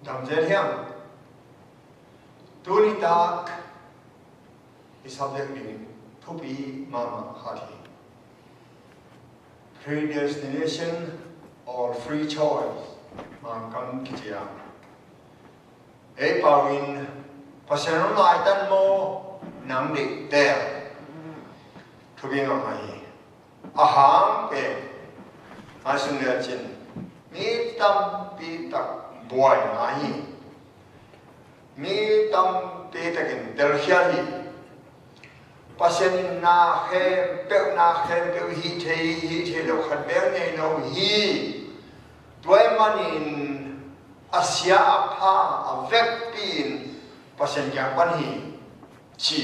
tam zel hiam tu ni tak isabek ni thupi mama hati predestination or free choice mang kan kitia e pawin pasen lai tan mo nang dik der thubi ngai aham pe asun le chin mi tam pi tak boy ngai mi tam pi takin del hiali pasen na he pe hi the lo khat be nei no hi toy manin asia apha avek pin pasen yang pan hi chi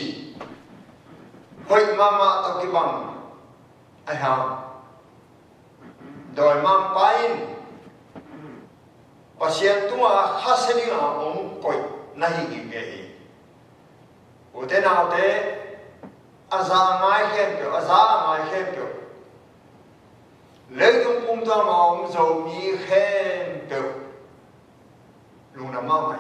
hoi mama to ki bang ai ha doi mang pain pasen tua haseni a ong koi nahi gi ge hi ute na te aza ngai khen pyo lấy trong cung ta mà ông giàu mi khen pyo lu na ma mai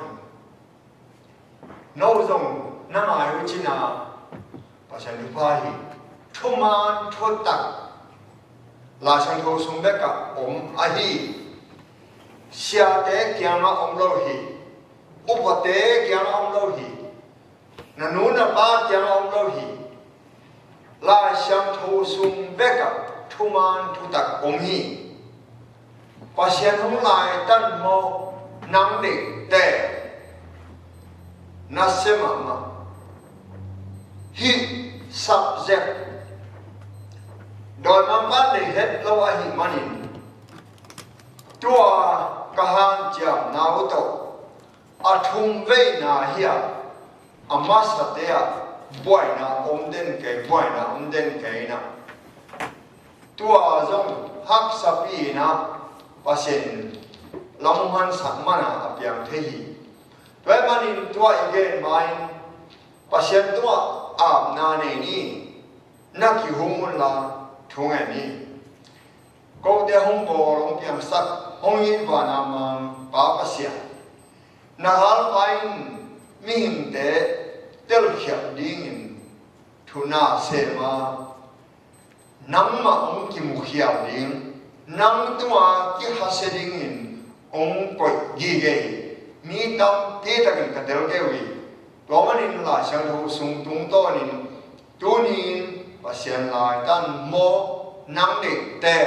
nâu rồng na mai u chi na pa san lu pa hi thuman thot tak la sang tho sung be ka om a hi sia te kya ma om lo hi upa te kya ma om lo hi na nu na pa kya ma om lo hi la sang tho sung be ka thuman thu tak om hi pa sian hong lai tan mo nang de te na se ma hi subject doi mang ban de het lo a hi manin tua ka han jam na to a thum ve na hi ama sa te a boy na om den ke na tua zong hak sa pi na pasen long han sak mana apyang the hi toy manin tua again main pasen tua ap na ne ni na ki humun la thung ai ni ko te hong bo long piang sak hong yin wa na mang pa pasia na hal pain mi him te tel khiam ding in thuna se ma nang ma ong ki mu khiam ding nang tua ki haseding in ong koi gi ge mi tam te ta kan ka del ge wi to manin la sang tho sung tung to nin tu nin pasian lai tan mo nang de te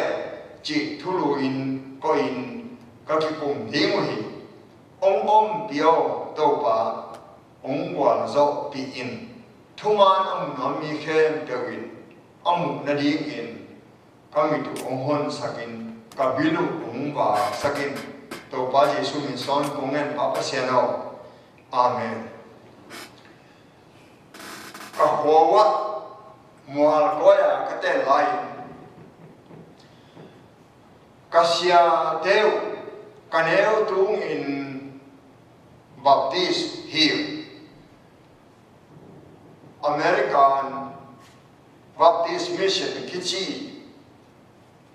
chi thu lu in ko in ka ki kum ding hi ong om bio to pa ong wan zo pi in thuman am nam mi khem pe win am na ding in kami tu ong hon sakin kabilu ong wa sakin to pa Jesu min son kongen pa pasiano amen ka huwa mual koya ka te lai kasia deu kaneu tung in baptist here American Baptist Mission kichi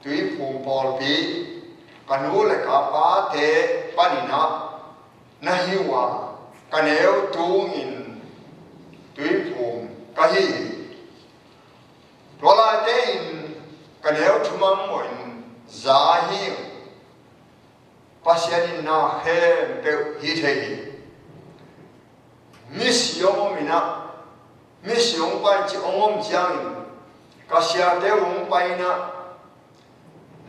tui phum pol pi kanu le ka pa te panina na hiwa kaneu tung in tui phum ka hi tola te in kaneu thumam mo in za hi pasian na he pe hi the hi mission mina mission pa chi ongom chiang kasia te ong pai na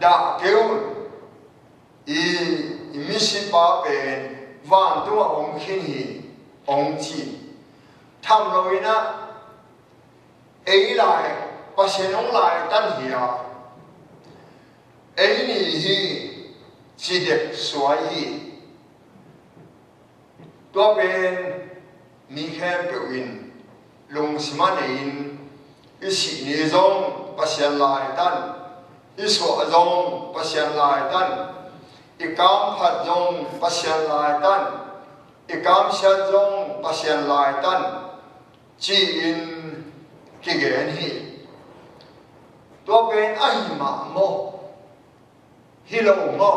da keu i misi pa pen van tu ong khin hi ong chi tham loina ei lai pasien ong lai tan hia ei ni hi chi de suai hi to pen mi khem pe win lung simanein isi ni zong pasian lai tan iso zong pasian lai tan ikam phat zong pasian lai tan ikam sha zong pasian lai tan chi in ki gen hi to pen ai ma mo hi lo mo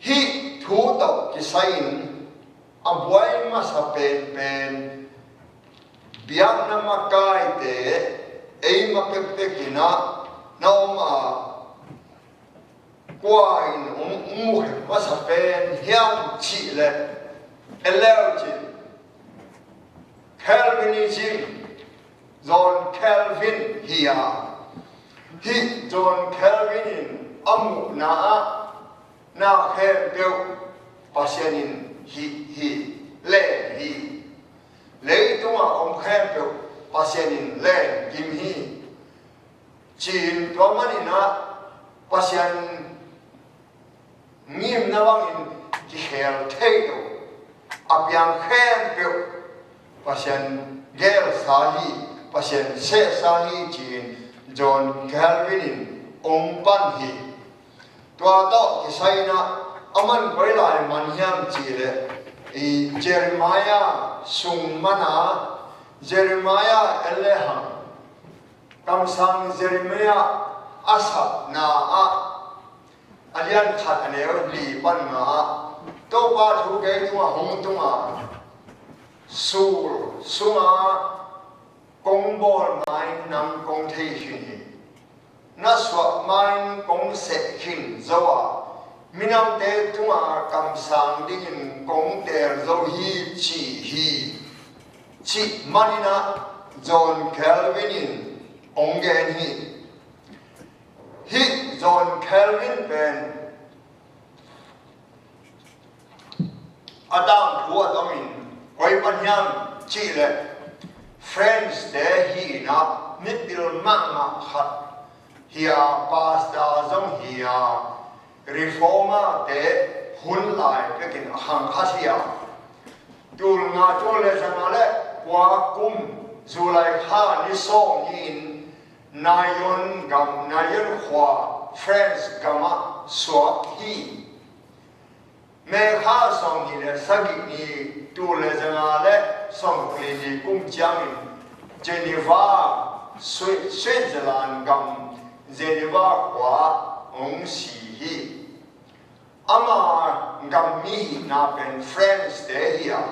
hi thu tộc cái sain abuai mà sa pen biak na makai te ei ma pe kina na ma qua in mu ma sa pen hiam chi le eleji Calvinism John Calvin here hi John Calvin amu na khe beu pasienin hi le hi lấy tung à ông khen biểu pasien lên kim hi chín tua mani na pasien nghiêm na vang in ki khel thei do apiang khen biểu pasien gel sahi pasien se sahi chín John Calvin in ông pan hi tua to ki sai na aman koi lai man hiam chi le Jeremiah sung mana Jeremiah eleham kam sang Jeremiah asa na alian khat aneo li pan nga to pa thu ke tu hong tu nga sul sunga kong bol mai nam kong thei hin na swa mai kong se hin zawa Minam te tunga kam sang dingin kong ter zo hi chi manina John Calvin in ongen hi John Calvin pen Adam thua domin koi panyam chi le friends de hi na middle ma khat hia pasta zong hia Reformer de hun lai pekin hang khasia tul nga chole sanale wa kum zulai kha ni song in nayon khwa friends gama so hi me kha song ni le sagi ni tul le sanale song kli ni kum jang Geneva Switzerland gam Geneva kwa ong si hi ama gammi na pen friends de here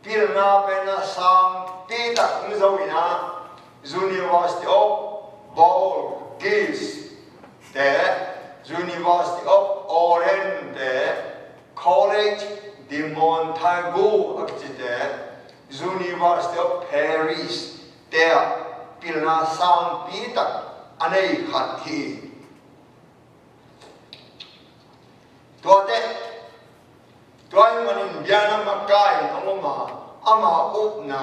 pil na pen sang ti tak zo ina University of Ball Gives de University of Orange de College de Montagu akte University of Paris de pil na sang ti tak anei khat hi Tuai manin biana makai ama upna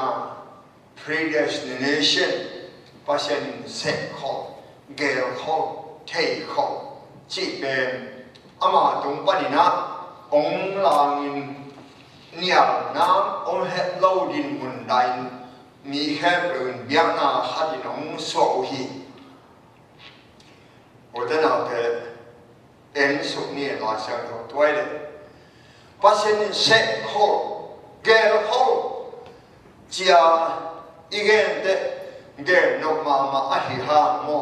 predestination pasien set call gel call take call chi ben ama tung panina ong langin nial nam ong het loadin mun dain mi khen biana hadin ong so hi odana te en suk ni la sang tho tuai le pasien set call gel call chia igen de gel no ma ahi ha mo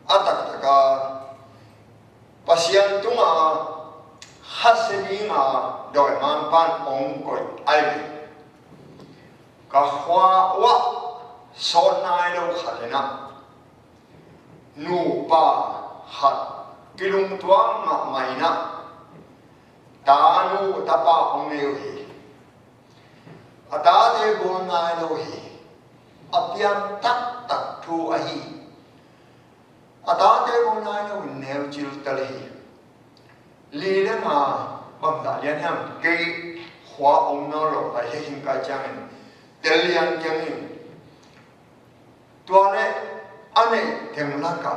atak taka pasien tunga hasebi nga doi man pan ong koi ai ka hwa wa so nai lo khalena nu pa hat kilung tuang ma mai na ta nu ta pa ong neu hi ata de bon nai lo hi apiam tak tak thu a hi ata de bon nai lo neu chil tal hi li le ma bang da lian ham ke hwa ong no lo ta he hing ka chang tel lian chang ni tua le ane tem la ka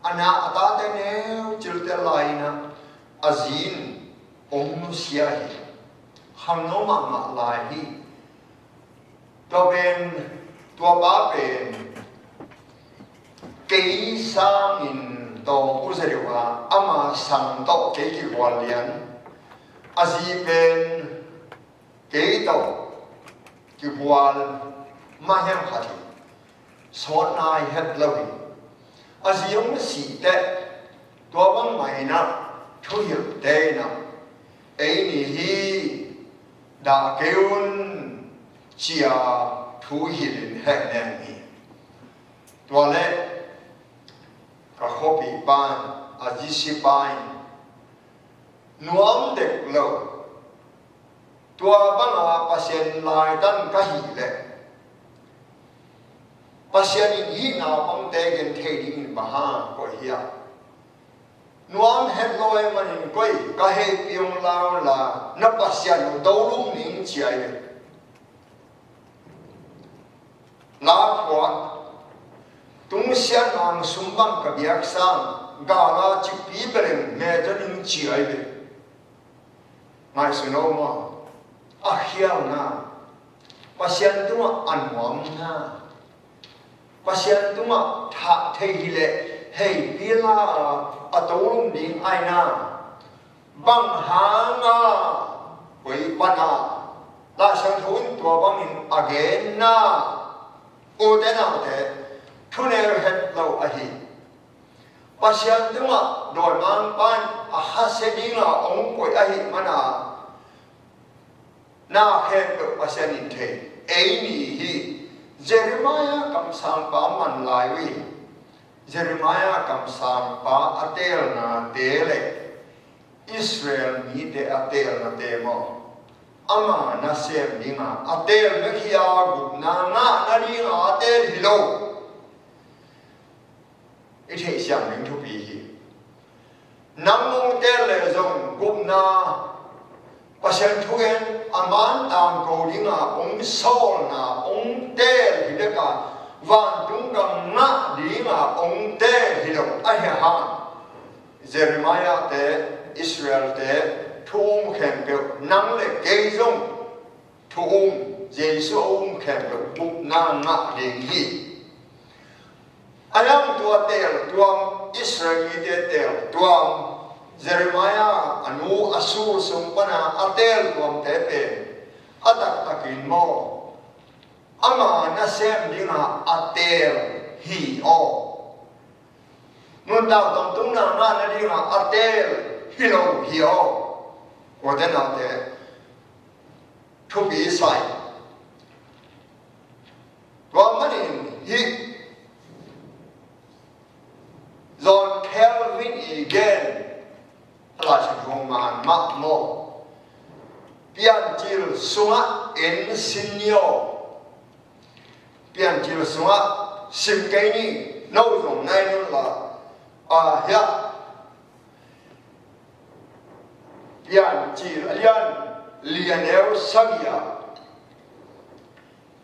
ana ata de neu chil tel lai na azin ong nu sia hi hang no ma lai hi to ben tua ba ben ke sang in to u se wa ama sang to ke ki wa lian azi ben ke to ki wal ma hem khati so nai het lawi azi ong si te tua bang mai na thu hiệp te na ấy nì hi đã kêu chia thu hi lên hệ nè nì tua lệ cả khó bị ban à chỉ sĩ ban nuông đẹp lâu tua ban à pasien lại tan cái hi lệ pasien hi nào băng tê gen thế đi in baha coi hiya nuông hết lôi mà in coi cái hệ piong lao là nó pasien đâu lúc nín chạy lá khoa tung xian ang sumbang kabiak sang gala chi pi beren me janin chi ai be ngai suno ma a hiao na pasien tuma anwam na pasien tuma tha thei le hei pila a tolum ding ai na bang ha nga koi pana la sang thun tua bang in again na o de na de thuner het lo ahi pasien tuma doi mang pan a haseding la ong koi ahi mana na khen do pasien in the ei ni hi Jeremiah kam sang pa man lai wi Jeremiah kam sang pa atel na tele Israel ni de atel na te mo ama na sem dinga atel me khia gu na nga na dinga atel hilo ít hệ xiang linh thu bì hi nang mong tel le zong gu na pasien thuen aman tam ko dinga ong sol na ong tel hi de ka van tung gam na dinga ong tel hilo a ha Jeremiah te Israel te thum khen biểu nắng lệ cây rong thum Giêsu ông khen biểu bục na ngạ điện hi ayam tua tel tuam Israel te tel tuam Jeremiah anu asu sumpana atel tuam te pe atak takin mo ama na sem dinga atel hi o nun tao tông tung na na dinga atel hi lo hi o 我在那的出比赛，我们一让 Calvin again， 拉是用满马莫，变就送啊 in senior， 变就送啊心给你，那种那种了啊呀。 yan chi yan lianel sagia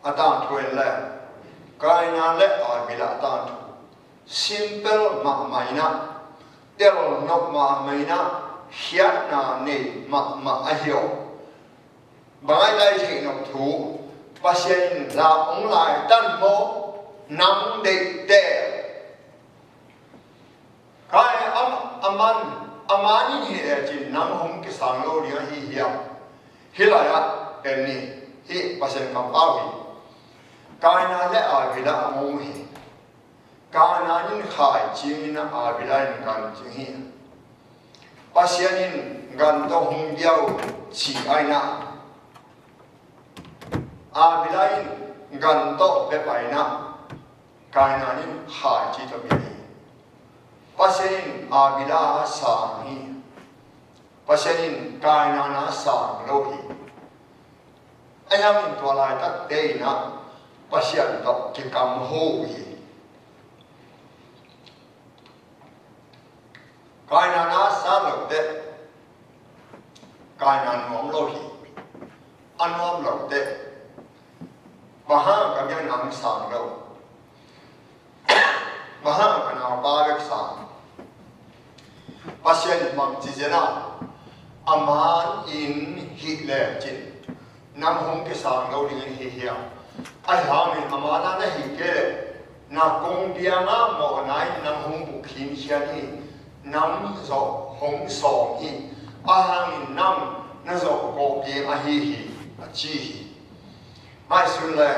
atan thuen le kai na le a bila tan simple ma maina tel nok ma maina hiat na ne ma a hiao bai lai thi nok thu pasien la ong lai tan mo nam de te kai aman amani ni ji nam hom ki sang lo ria hi hiam hilaya enni hi pasen kam awi kaina le a bila among hi kana nin khai ching na a bila in kan ching hi pasianin gan to hung biao chi aina a bila in gan to be paina kaina nin khai chi to bi pasien abila sang hi pasien kaina na sang lo hi ayam in to lai tak te na pasien to ki kam ho hi kaina na sa lo te kaina nom lo hi anom lo te baha ka yang nam sang lo baha ka na ba vek sang pasien mang chi jena aman in hi le chin nam hong ke sang lo ding hi hiya ai hang in amana na hi ke na kong bia na mo nai nam hong bu khin sia ni nam zo hong song hi a hang in nam na zo ko pi a hi a chi hi mai sun le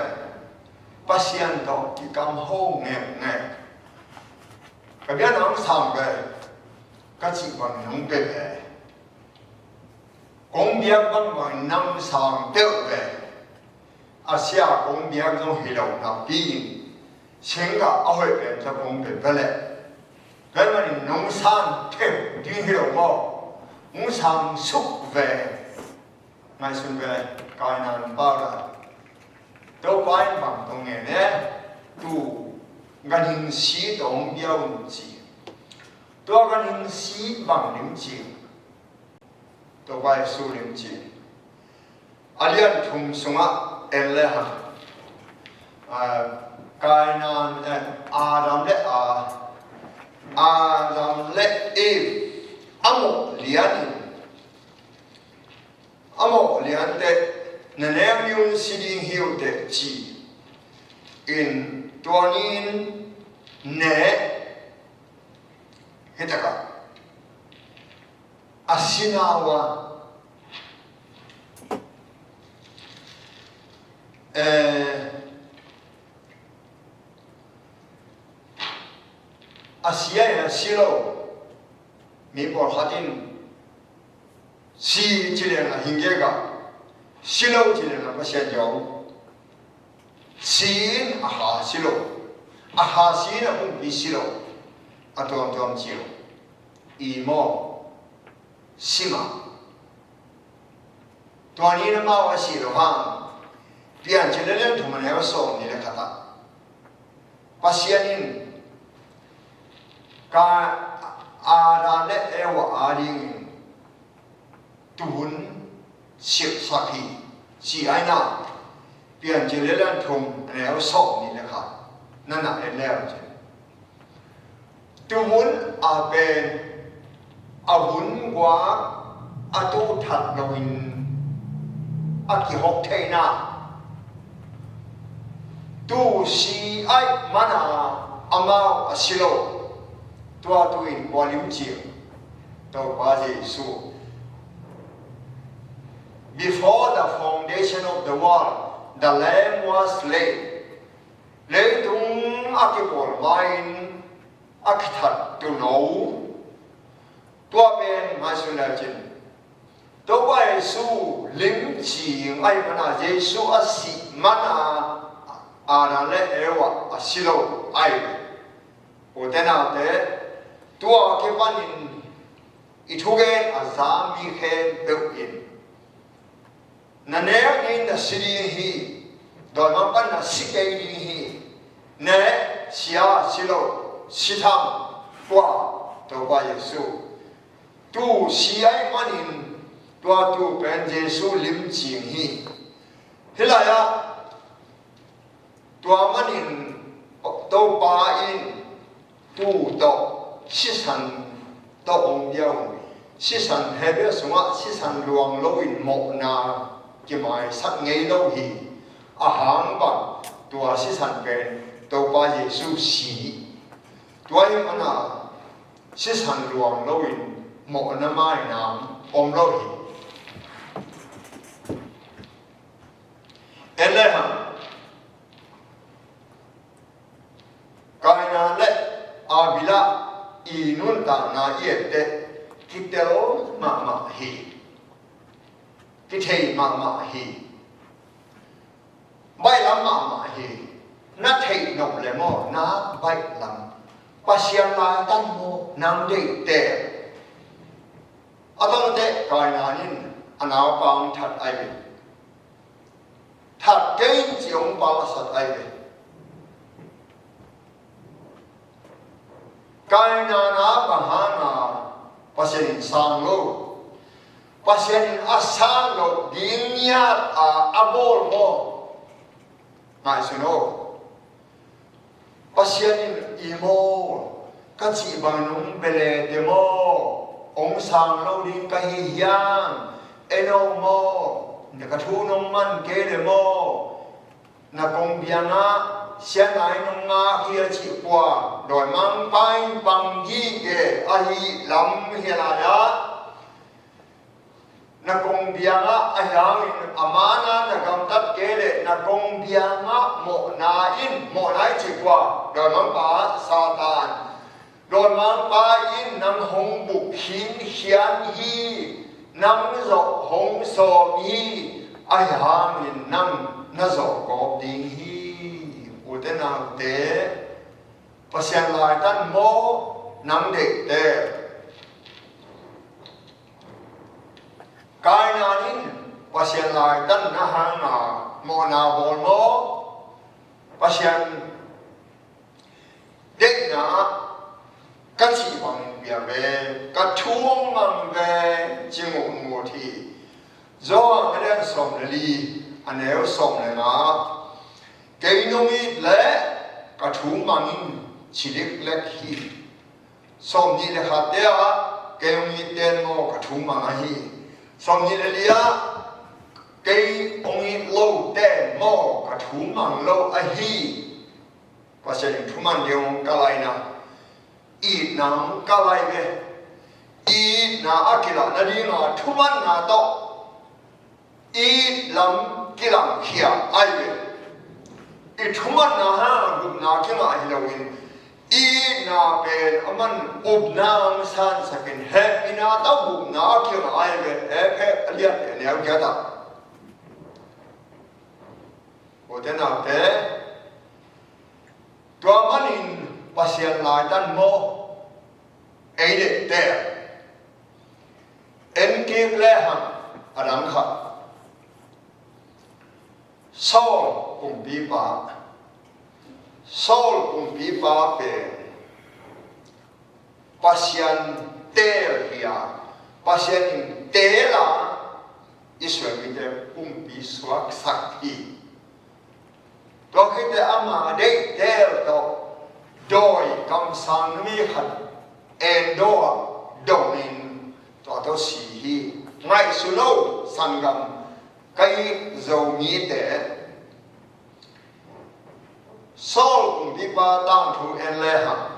pasien do ki kam ho nge nge ka bia nam sang ke ก็จีบังนุ่งเด็ด công việc bằng bằng năm sang tiêu về Asia công việc trong hiểu là bi sinh cả ở hội bên cho công việc về lệ cái mà nông sản thêm đi hiểu mà nông sản xúc về ngày xuân về cái nào bao là tôi quay bằng công nghệ này tu gần hình sĩ đồng biểu chỉ tôi gần hình sĩ bằng linh chỉ tôi quay số linh chỉ alian thùng sung á em lẽ cái nào Adam lẽ Eve amo lian te na nem yun siding hiu te chi in tuanin ne hitaka asinawa Asia ya silo mi por hatin si chile na hingega silo chile na pasya jaw sin aha silo na kung bi silo atom chiyo imo sima tuani na mawa silo hang pian chile len thumanewa so ni le khata pasyanin ka ara le ewa aring tuun sip sakhi si aina pian chile len thum newa so ni le kha nana e lew che tuun a ben avun wa atu that lawin aki hok theina tu si ai mana amao asilo tua tuin volume chiều tàu ba Giêsu before the foundation of the world the lamb was slain lấy tung akipol vain akithat tu nấu tua bên mai xuân đại chính tàu ba Giêsu lim chỉ ai mana Giêsu asi mana anale ewa asilo ai o tena te tua ke panin itugen azami khen built in na ne in the city hi do ma pan na sikei hi ne sia silo sitham tua to ba Yesu tu siai panin tua tu pen Yesu lim ching hi hilaya tua manin to pa in tu to sisan to ong diao sisan hebe sunga sisan luang lo in mo na ki mai sak ngei lo hi a hang ba tua sisan pen to pa Yesu si tua hi mana sisan luang lo in mo na mai na om lo hi eleha kaina le abila inun ta na yete kitelo ma hi kithei ma hi bai lam ma hi na thei no le mo na bai lam pasian la tan mo nam de te atong te kaina nin anaw pang that ai thật cái chiong ba sat ai cái na bahana pasien sang lo pasien asang lo dinya abol mo ngai suno pasien imo kachi banung bele demo ong sang lo din kahi yang eno mo na kathu nong man ke le mo na kong bianga xian ai nong nga kia chi qua rồi mang pai bằng gi ke ahi lam hi la ya na kong bianga ayang in amana na gam tat ke le na kong bianga mo na in mo nai chi qua rồi mang pa satan rồi mang pa in nang hong bu hin hian hi nang zo hong so mi ai hang in nang na zo ko ding hi utena te pasian lai tan mo nang de te kai na in pasian lai tan na hang na mo na bol mo pasian de na các chị bằng việc về các chuông bằng về chim ngủ ngủ thì do cái đen sòng lì anh nếu sòng này mà cái nông y lẽ các chuông bằng chỉ được lẽ khi sòng như là hạt đĩa cái nông y đen mò các chuông bằng hi sòng như là lia cái ông y lâu đen mò các chuông bằng lâu hi và sẽ những chuông bằng điều cái này nào ít nắng cao lại về ít na akila na đi na thuman na to ít lắm cái làm kia ai về ít thuman na ha gục na cái mà hi lawin ít na bên aman ub na san sakin he ina tao gục na kia mà ai về he liệt để nêu kia ta có thế nào thế tua manin pasian lai tan mo ấy để te en kịp le hằng adam kha Saul cùng bi ba pe pasian te hia pasian te la Israel mi te cùng bi swak sakti to khi te ama de te to đôi cầm sang mi hận en đo domin to si hi ngay su lâu sang gam cây dầu mi te Saul cùng đi ba đang thu en le hằng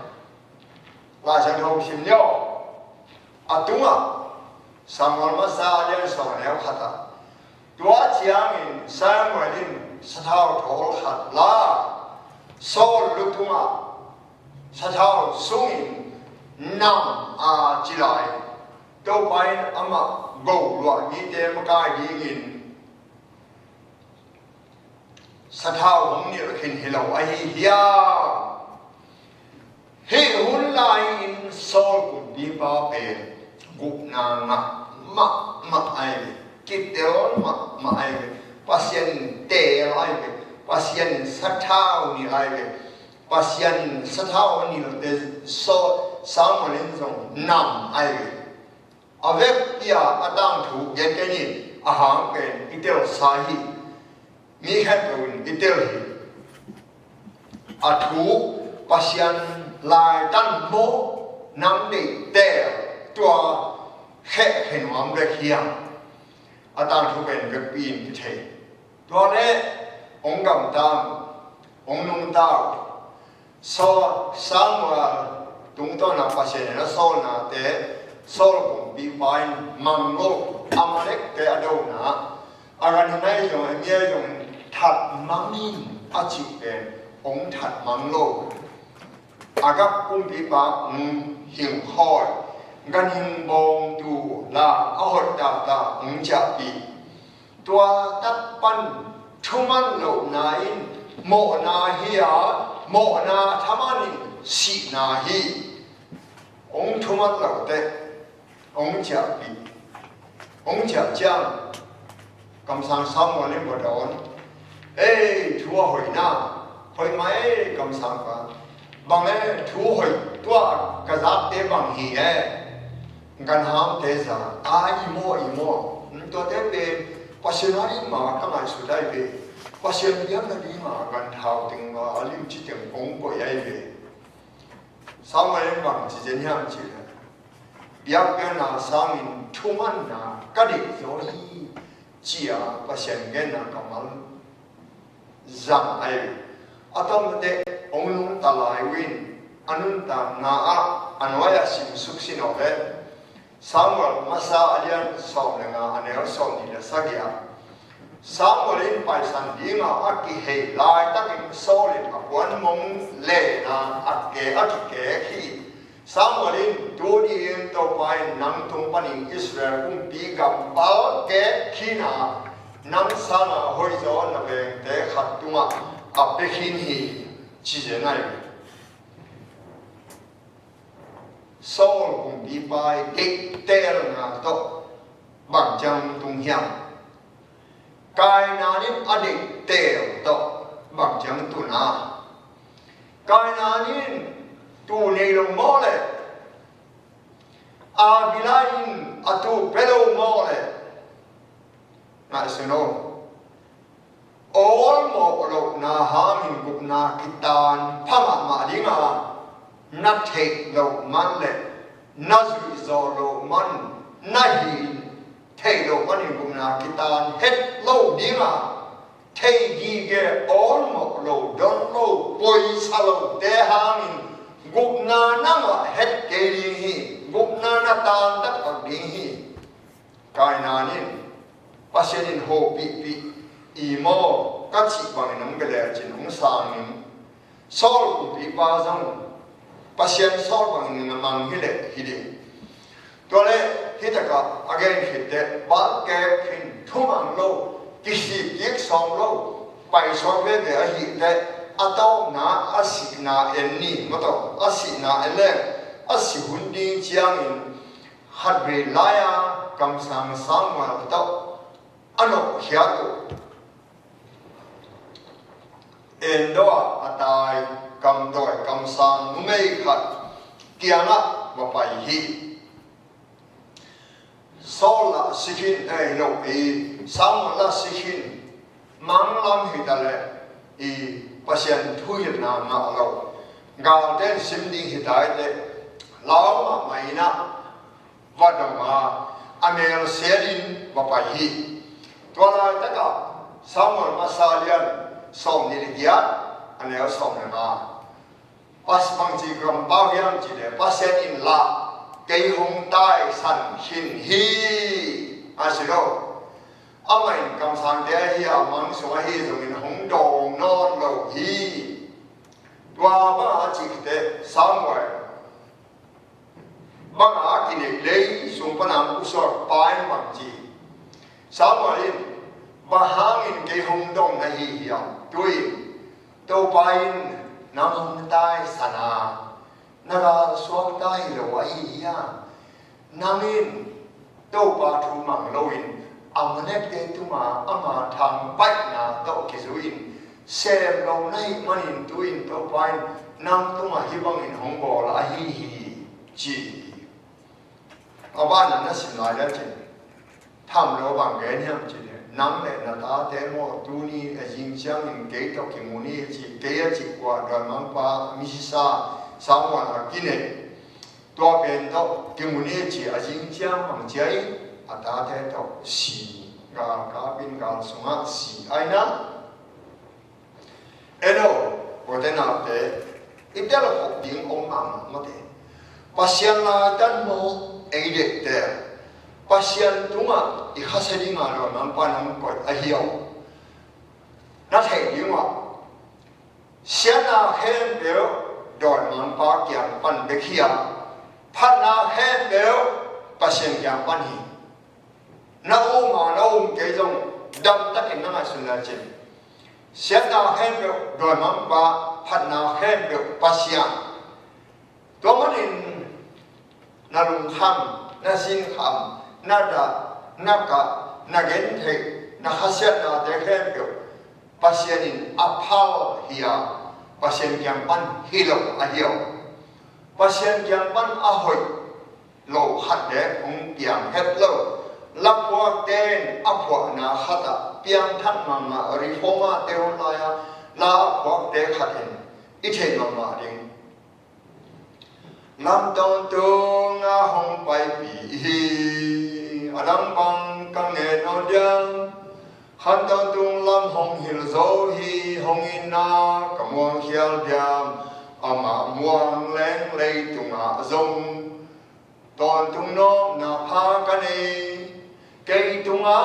là chẳng hồng xin nhau đúng à Samuel mà sa liên sầu nẻo khát tua chiang in Samuel in sa thao thổ khát la Saul lúc tung à sa thao sung nam chỉ lại đâu phải ama gầu loạn như thế mà cái gì in sa thao không nhiều khi hiểu ai hiểu hiểu hun lại in Saul cũng đi vào bể gục na mà ai kịp theo mà ai pasien tê lại pasien sa thao ni lại pasian sathao ni de so samalin zong nam ai avec pia adang thu gen ke ni ahang ken itel sahi mi khat ron itel hi athu pasian lai tan mo nam de te tua khe hen wam re hiam adang thu ken gak pin ki the tua le ong gam tam ong nung tao so Samuel tung to na pasien na so na te so cũng bị bài mang ngô Amalek te ado na aran nay dùng em nghe dùng thật mang in achi ben ông thật mang ngô agap cũng bị ba hiểu hỏi gan hình bông tu là ahot ta ông cha bị tua tắt pan chuman lộ na in mo na hiya mo na thamani si na hi ông chuman lộ te ông cha bị ông cha chang cầm sang xong rồi lên bờ đón ê thua hồi na hồi mấy cầm sang cả bằng ê thua hồi tua cái giáp tế bằng hì ê gan ham tế ra ai imo tôi tế về pasionari mà các ngài suy đại về pasionari là đi mà gan thao tình mà alim chỉ tiếng ông của ai về xong rồi lên bằng chỉ dân ham chỉ là biar cái nào sang in chuman na cái gì rồi chia pasien cái nào kamal zam ai atom de onglung talai win anun ta na anwaya sim suksin ove Samuel masa alian som lenga anel som ni la sagya Samuel in paisan dinga aki hei lai takin solid apuan mong le na akke khi Samuelin tudiin topain nang tumpaning Israel kung bigam bal ke kina nang sana hoizon na beng te khatunga apekin hi chizenai Saul kung bibai dik tel na to bagjang tung hiam kai nanin adik tel to bagjang tuna kai nanin tu nei long mole a bilain atu pelo mole na sino all mo lo na hamin gup na kitan phama ma dinga na thek lo man le na zui zo lo man na hi thek lo man gup na kitan het lo dinga thei gi ge all mo lo don lo poi sa lo te hamin gup na nga het ke li hi gup na tan tak tak ding hi kai na nin pasienin ho pi imo ka chi bang nam ge le chin hong sang nin sol ku pi pa jang pasien sol bang nin mang hi le hi de to le hi ta ka again hi de ba ke phin thumang lo ki si ki song lo pai so ve ve a hi de atau na asina enni moto asina ele asi hunding chiang in hadre laya kam sang sang ma to ano hiato endo atai kam doi kam sang numei khat kianga wa pai hi sola sikin ai lo e sang la sikin mang lam hi dale e pasien thui na ma lo gal den sim ding hidai de lao ma mai na vadama amel selin wa pai hi to la ta ka samuel masalian som ni dia anel som na pas bang ji gram ba yang ji de pasien in la kei hong tai san hin hi asiro Amain kam sang dia hi amang so hi zong in hong dong non lo hi tua ba chi te Samuel ba ga ki ne le sung pa nam ku so pai mang ji Samuel in ba hang in ke hong dong na hi hi tui to pai nam hong tai sana na ga so tai lo wa hi ya namin to pa thu mang lo in amanet te tuma ama thang pai na to kizuin sem lo nai manin tuin to pai nam tuma hibang in hongbo la hi hi chi aban na sim lai la chin tham lo bang ge nyam chi nam le na ta te mo tu ni a jing chang in ge to ki mu ni chi ge chi kwa da mang pa mi sa sang wa na ki ne to pen to ki mu ni chi a jing chang mang chai ata te to si ga ka bin ga sunga si aina eno ordena te itela ko ding ong am mate pasien la tan mo eide te pasien tunga I khasedi nga lo nam pa nam ko a hiao na thai dingwa siana hen be do nam pa kyang pan be khia phan na hen be pasien kyang pan hi na o ma na o ke jong dam ta ken na sun la chen siat na hen be do nam pa phan na hen be pasien to manin na lung kham na sin kham na da na ka na gen the na khasiat na de hen be pasien in aphal hiya pasien kyang pan hilo a hiao pasien kyang pan a hoi lo khat de ong kyang het lo lapwa ten apwa na khata piang than mama reforma teo la ya la apwa te khaten ithe mama ding lam tong tu nga hong pai pi hi adam bang kang ne no diang han tong tung lam hong hil zo hi hong in na kamwang hial diam ama muang leng lei tung a zong ton tung no na pha ka nei cây tung á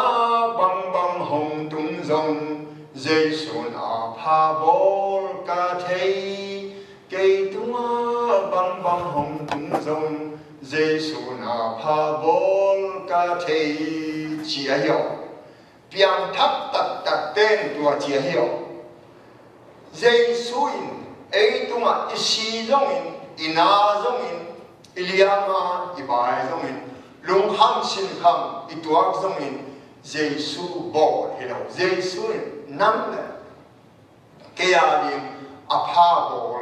băng băng hồng tung rồng dây xuân à pha bố ca thấy cây tung băng băng hồng tung rồng Giêsu na pha bol ca thei chia hiểu piang thắp tắc tắc tên tua chia hiểu Giêsu in ấy tung isi rong in ina rong in iliama ibai rong in lung ham sin kham ituak rong in Giêsu bol hello Giêsu in nam le kaya dim apha bol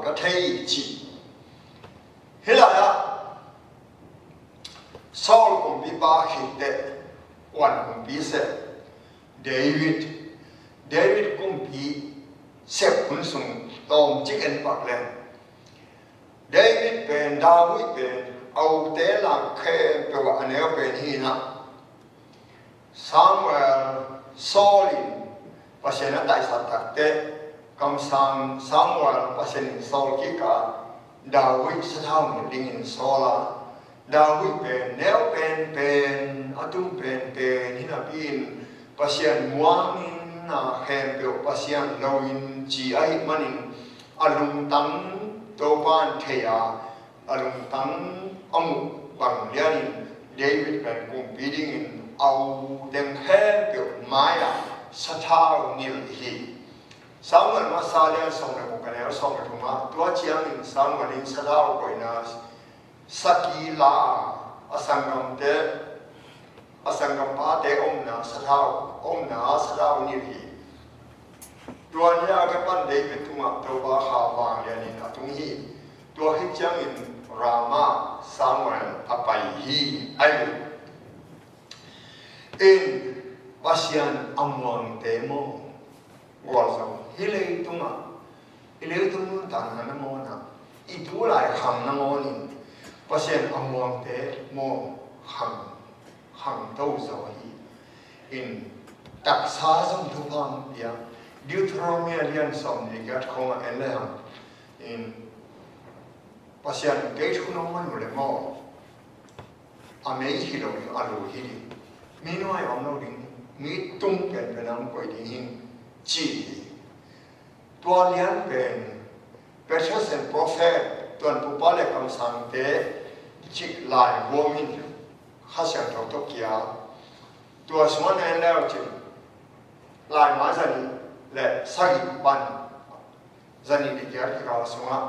ka thei chi helaya Saul kum bi ba khite wan kum bi se David kum bi sep kun sung tom chicken pak len David ben David ben au te la khe pe wa anel ben hi na Samuel Saulin pasena dai sa tak te kam sang Samuel pasen Saul ki ka David sa thau ni lingin Saula David ben neo ben atum ben hina bin pasien muangin na khem pe pasien loin chi ai manin alung tang to ban thea alung tang amu bang lianin David ben kum bidding in au dem khem pe maya sa thau ni hi Samuel masalia song na ko kanel song na thuma tua chiang in Samuel in sa thau ko ina Sakila asangam pa te omna sadao ni hi tua nia ka pan David tunga to ba kha wang ya ni na tung hi tua hi chang in Rama Samuel apai hi ai in basian amwang te mo wazo hilei tunga tan na mo na itu lai kham na mo ni pasien amwang te mo hang tâu zo hi in tak sa som thu pham ya Deuteronomy lian som ni gat khoma elem in pasien ke thu no man le mo amei hi lo alu hi mi no ai om no ding mi tung pen penam koi ding hin chi tua lian pen precious and prophet tuan pu pa le kam sang te chik lai womin khasian thau to kia tua suan en lao chi lai ma zani le sagi ban zani di kia ki ka sunga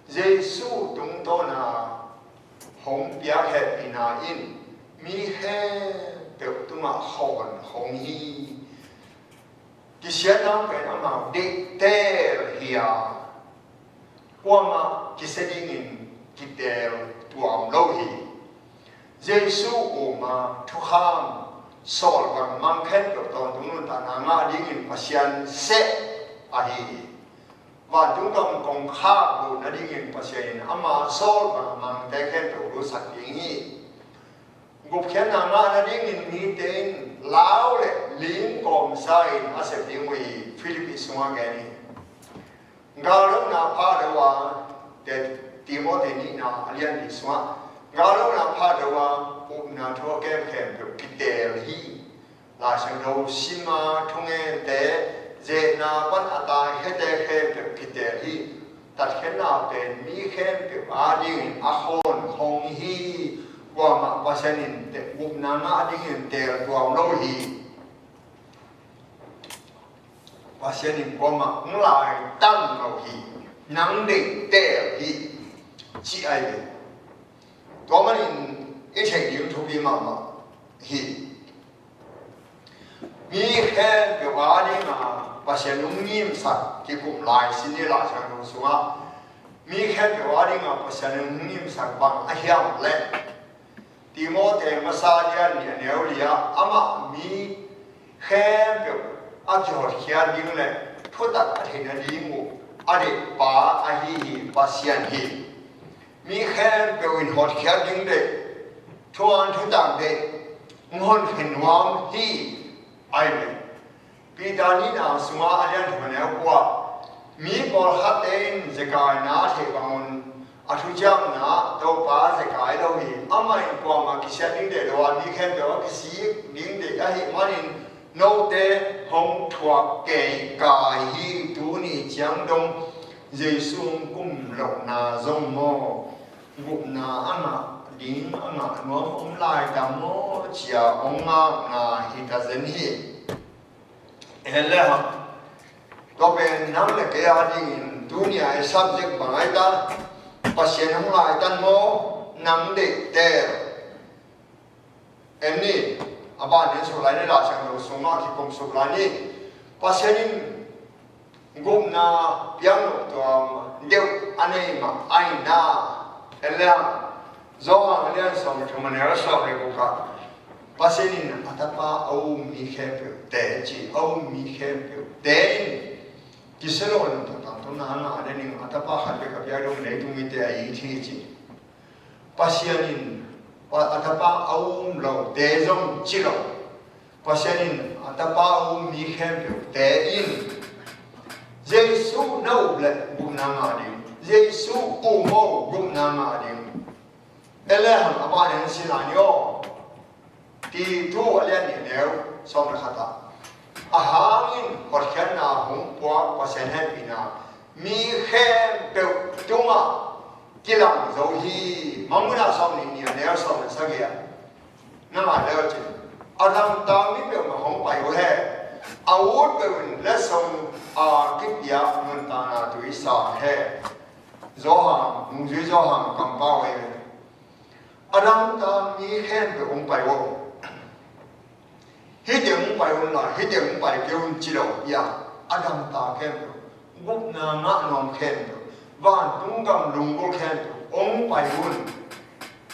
Jesu tung to na hong pia he ina in mi he pe tuma hong hi ki sia nam pe ama de ter hia Wama kisedingin kitel tuam lohi Jesu oma tuham sol bang mangkhen ko ton tunun tananga dingin pasian se ahi wa tungam kong kha bu na dingin pasian ama sol bang mang te khen to ru sak dingi gup khen na na dingin mi ten lao le ling kom sai asep dingwi Philippines sunga gani Galau na padawa de Timothy ni na alian di swa Galau na padawa na tho kem kitel hi la sang do sima thonge te je na pan ata hete kitel hi tat khen na pe mi khen pe ading a khon khong hi wa ma pasanin te na na ading te tuam lo hi Pasianin koma nglai tăng ngầu hi nắng định tè hi chi ai vậy đó mà nên ít thành điểm thu bi mà hi mi khen cái quá đi mà pasian nung nghiêm sạch cái cụm lại xin đi lại sang đông xuống á mi khen cái quá đi mà pasian nung nghiêm sạch bằng ai hiểm lên Timothy mà sa đi anh nếu đi á ama mi khen cái Akhir kian ding le thodak athina dingu ade pa ahi pasian hi mi khen pewin hot kian ding de thuan thodak de ngon phen wam hi ai le pi dani na sunga alian thmane kwa mi bol haten zekai na the bangun athu jam na to pa zekai lo hi amai kwa ma kisya ding de lo mi khen pewa kisi ding de ahi manin nô tê hồng thuộc kể cả hi tu ni chiang đông Giêsu cũng lộc na dòng mô gục na ama đinh ama nó ông lại đam mô chia ông na hita zen hi hele ha to bên nang le ke ading dunia subject bangai ta pasien ông lại tan mô nang de te em ni aban ni so lai ne la chang lo so ma ki kom so la ni pasien gum na piang to deu anei ma ai na elam zo ha ne so ma thama ne so re ko ka pasien atapa au mi khe te chi au mi khe te ki se lo no ta to na na de ni atapa ha be ka bia dong nei tu mi te ai thi chi pasien atapa au lo te zong chi lo pasien atapa au mi khe te in Giêsu nâu lệ bụng nam à đi, Giêsu u mô bụng nam à đi. Ele ham apa yang silanyo, ti tu alian ni neu som kata. Ahangin korkian na hong puak pasen happy na, mi khem beu tuma kilang zohi, mamuna som ni neu som sagia. Nama leo je, adam ta mi beu ma hong pai ho hai. Awut beu lesson kích ya mun ta na tu isa he zo ha mung zui zo ha kam pa we adam ta mi khen be ong pai wo hi ding pai wo la hi ding pai ke un chi lo ya adam ta khen guk na nga nom khen van tung gam lung go khen ong pai un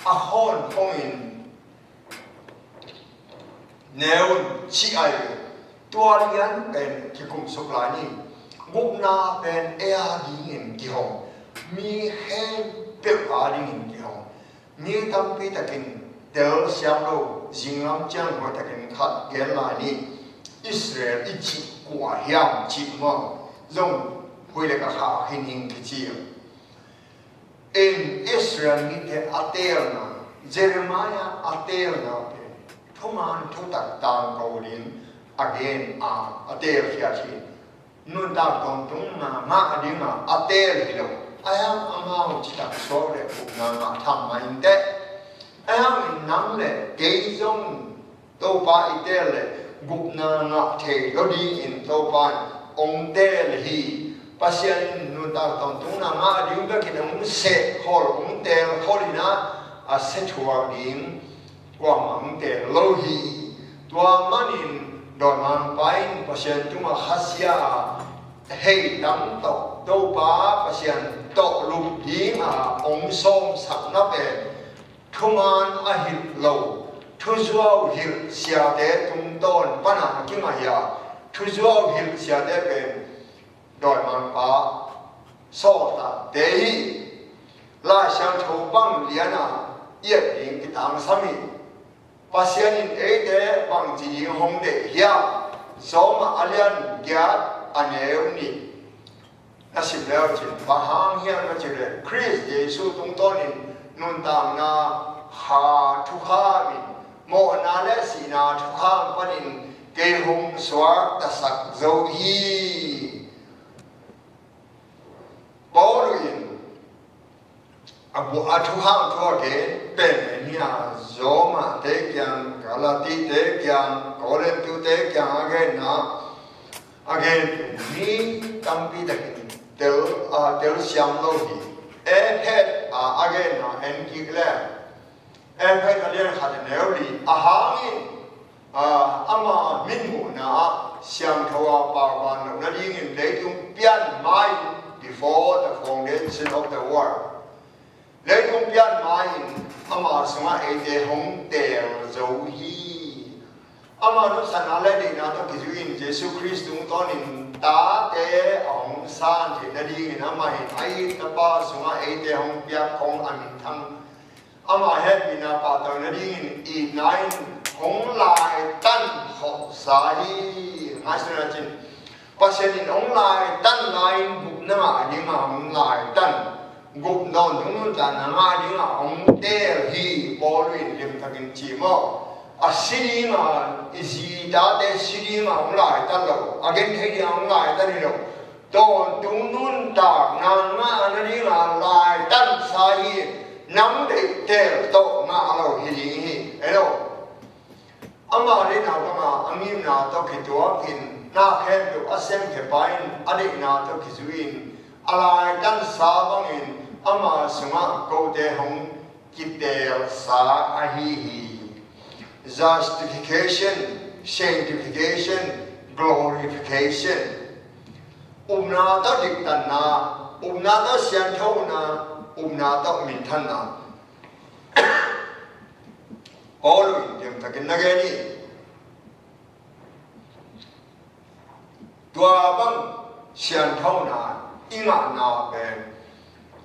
a hon phong in neun chi ai tua lian ben ki kum sok la ni gục na bên ea đi in kỳ hồng mi hen bếp á đi in kỳ hồng mi tâm pi takin tel siam lo jingam chang ho takin khat gen la ni Israel ichi kwa hiam chi mo zong hui le ka kha hin hin ki chi in Israel mi te atel na Jeremiah atel na pe thoman thu tak tang ko lin again atel kia chi nun ta tong tung ma di ma atel hilo ayam amao chita so le na ma tham ma inte ayam nam le ge zong to pa itel le gup na nga the lo di in to pa ong te le hi pasien nun ta tong tung na ma di ba ki dong se hol ong te holina a se chua dim kwa mang te lo hi tua manin đòi mang pain pasien cuma khasia hei dam to do ba pasien to lu di ma ong som sak na pe thuman a hil lo thu zuaw hil sia de tung ton pana ki ma ya thu zuaw hil sia de pe đòi mang pa so ta de hi la xiang chou bang lian a ye ding ki tang sami pasien in e de bang ji hong de ya so ma alian gya aneu ni nasim leo chin bahang hian ma chile Chris Jesu tung ton in nun tam na ha thu kha mi mo na le si na thu kha panin ke hung swak ta sak zo hi Pauline abu athu hang tho ke pen nia zoma te kyang galati te kyang korintu te kyang again ni tampi takin tel siam lo hi head again en kigle head alian khat neuli ahangin ama minmu na siam thawa pa wan na ding in leitung pian mai before the foundation of the world leitung pian mai ama sunga ete hong tel zo hi ama no sanale de na to kizuin Jesu Christ tung tonin ta te ong san thi na ding in ama hi ai ta pa sunga ete hong pia kong amin thang ama he bina pa to na ding in i nine hong lai tan ho sa hi ma sna chin pasien in hong lai tan lai buk na ma ding ma hong lai tan gục non chúng ta là hai đứa là ông te hi bò luyện liềm thằng chi mò a siri ma isi da de siri ma ông lại ta lo again thấy đi ông lại ta đi lo don tung nun ta nang ma na đi ma lại tan sa hi nắm để te to ma lo hi hi elo ama đi nào ka ma angim na to ki to kin na khen được asem ke pain adik na to ki zuin alai tan sa bangin ama sunga ko de hong kitel sa ahi justification, sanctification, glorification. Na ta dik tan na, na ta sian thâu na, na ta min than na. All in them takin na gani. Tua bang sian thâu na, inga na ben.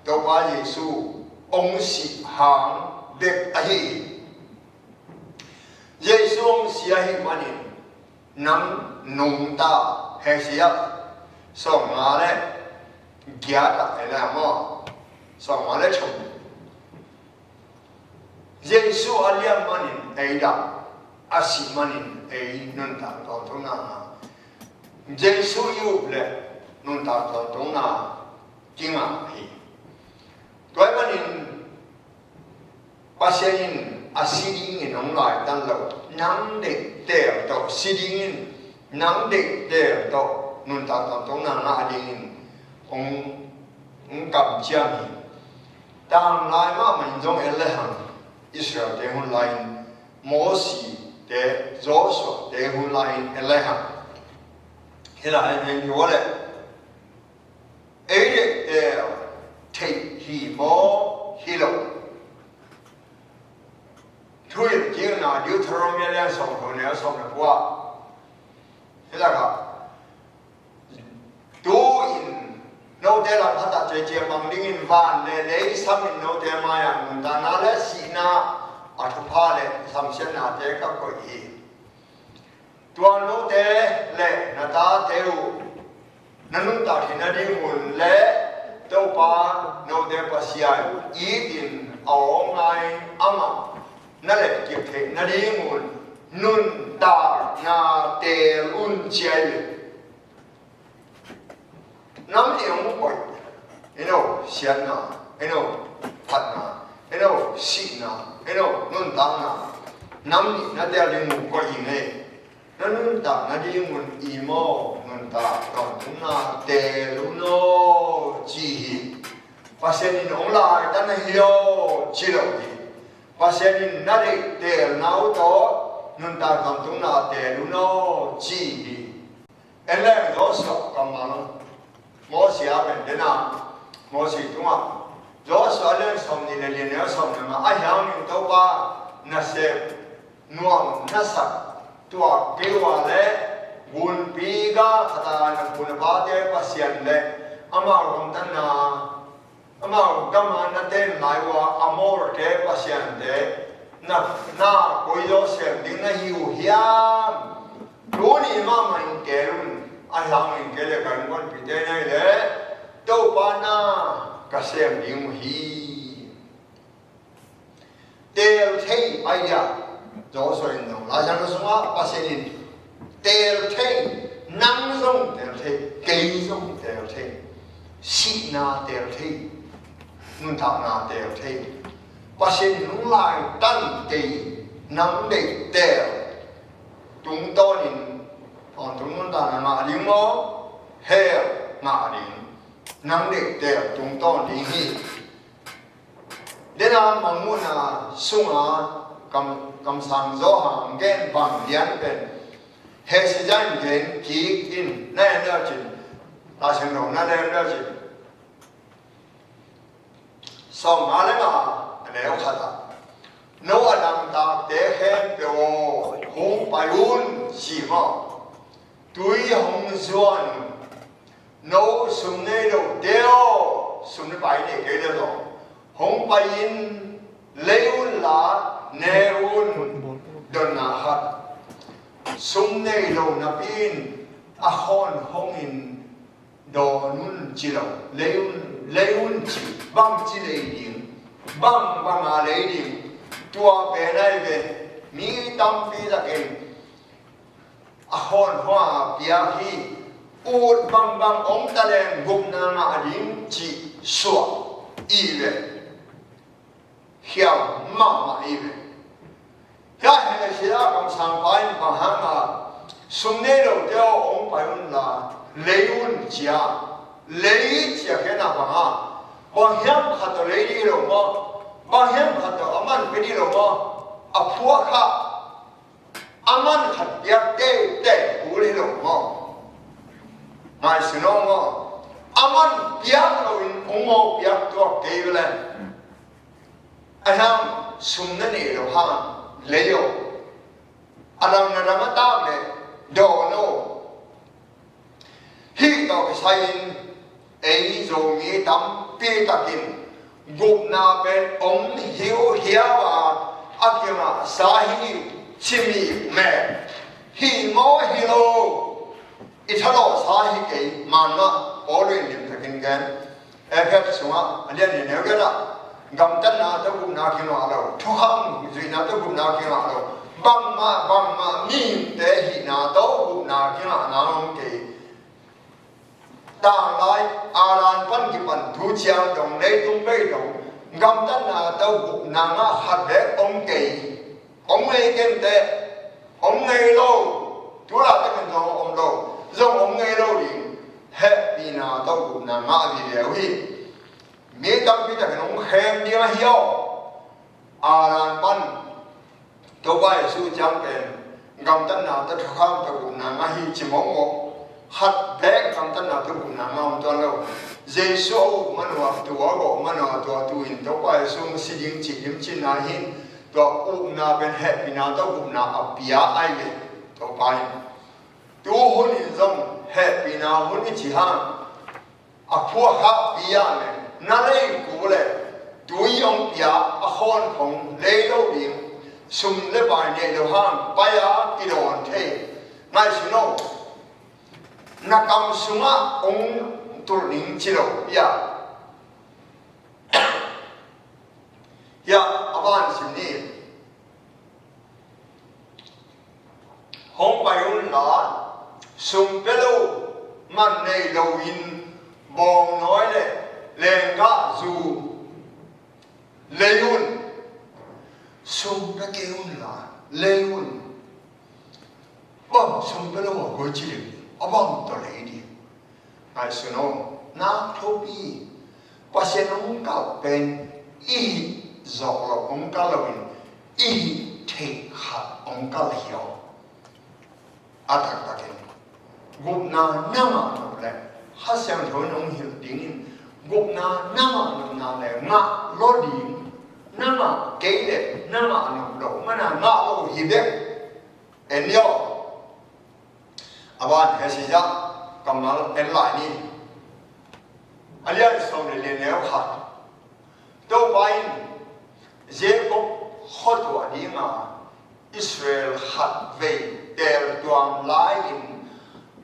Tao ba Giêsu ông sĩ hàng đẹp ahi. Giêsu ông sĩ ahi manin nang nung ta he siap song ma le gia ta ela mo song ma le chum. Giêsu aliam manin eida asi manin ei nun ta to to na. Giêsu yu le nun ta to na kinga hi. Toy manin pasien asiding in ông lại tan lâu nắng để đẹp to siding nắng để đẹp to nun ta to na na ding ông cầm chiang hi tang lai ma mình giống Elehan Israel de hun lai Moses de Joshua de hun lai Elehan thế là anh hiểu đấy ấy để take he more hilo thôi chỉ là Deuteronomy là xong rồi nếu xong là qua thế là cả tu in nô tê làm thắt chặt chế bằng linh in van để lấy xăm in nô tê mai ăn ta nói là xí na ở chỗ pha lệ xăm xén na tê các cái gì tuan nô tê lệ na ta theo na nung ta thì na đi nguồn lệ đâu ba nô tê pasiai ý tin ông ngay ama na lệ kịp thế na đi nguồn nun ta na tê un chơi nắm thì ông quậy, xiên na, phát na, xị na, nun tăng na, nắm thì nó đeo lên một quậy này, nó nun tăng nó đi một imo, nun tăng còn chúng na tê lu no chi, và xem ông lại ta nó hiểu chi đâu đi, và xem nó đi tê nào đó, nun tăng còn chúng na tê lu no chi đi, em lấy đó sợ cầm bằng Moses bên đây nào, Moses đúng không? Joshua lên xong thì lên nhớ xong mà ai hiểu những câu ba na sẽ nuông na sắc tua kêu ale bun piga kata na bun bate pasien le ama rom tan na ama gama na ten lai wa amor te pasien de na koi Joseph ding na hiu hiam runi ma man kerun ai làm mình cái là cần quan bị thế này đấy đâu ba na cả xem những hi đều thấy ai ya do rồi nó là chẳng có số ba xem đi đều thấy năm giống đều thấy cây giống đều thấy xị na đều thấy nun thảo na đều thấy ba xem nó lại tăng cây năm để đều chúng tôi còn chúng ta là mà đi mò heo mà đi nắng đẹp đẹp chúng ta đi hi đến là mong muốn là sung à cầm sang gió hàng gen bằng điện bên hết thời gian gen kỹ in này là gì ta xem rồi này là gì sau mà lấy mà nếu thật à nếu anh ta để khen biểu hùng bài un gì mà tuy hồng xuân nấu sum này đâu đeo sum này bài này cái đâu hồng bài in leo lá neun đơn na hạt sum này đâu na pin a hon hong in đồ nun chỉ đâu leun chỉ băng chỉ lấy điểm băng à lấy điểm tua về này về mi tam pi da ke a hon hoa pia hi ut bang bang ong ta leng gup na nga ading chi suwa i ve hiao ma i ve ya he sia kam sang pai pa ha nga sum ne lo teo ong pai un la leun chia lei chia ke na ba ha ba hiam kha to lei di lo mo ba hiam kha to aman pe di lo mo a phua kha aman kha ya te u le lo mo mai sino mo aman piak lo in ong mo piak to ke le aham sum ne ne lo ha le yo alam na ma ta le do no hi to ke sai ei zo mi tam pi takin gup na ben om hiu hiawa akima sahi chimi me hi mo hilo ithalo sahi ke manna olin lim takin gan efet sunga alian ne ne ga gam tan na to gup na kino alo thu ham zui na to gup na kino alo bang ma mi te hi na to gup na kino na long ke đang lại aran pan ki pan thu chiang dong lấy tung bay dong gam tan na tàu gục nàng á hạt để ông ngay kem tệ ông ngay lâu chú là cái mình dòng ông lâu dòng ông ngay lâu đi hết vì na tàu gục nàng á vì điều hi mấy tâm cái thằng ông khem đi mà hiểu aran pan tàu bay su chiang kem gam tan na tàu kham tàu gục nàng á hi chỉ mong một hạt bé cầm tân nào tôi cũng nằm ngon toàn đâu dây số mà nó tua gỗ mà nó tua in tôi quay xuống xí dính chỉ dính trên này hin tua úp na bên hết bên nào tôi cũng nằm ở bia ai vậy tôi quay tôi hôn in giống hết bên nào hôn in chỉ hàng à phua hấp bia này nãy lấy cũ này tôi用bia à hôn phong lấy đâu đi sum lấy bài này đâu hàng bây giờ cái đồ ăn thế ngay xin đâu nakam sunga ong turning chilo ya aban simni hong bayun la sum pelo man nei lo in bong nói le lenga zu leun sum na keun la leun bom sum pelo go chili abang to le di ai suno na thobi pasien ong ka pen i zo lo ong ka lo in i the kha ong ka hiao atak takin gup na nama no le ha siang thon ong hil ding gup na nama no na le nga lo di nama ke le nama no lo mana nga lo hi be en yo aban hesija kamal en lại ni alian som le le neo kha to bain Jacob hot wa di ma Israel hat ve tel tuam lai in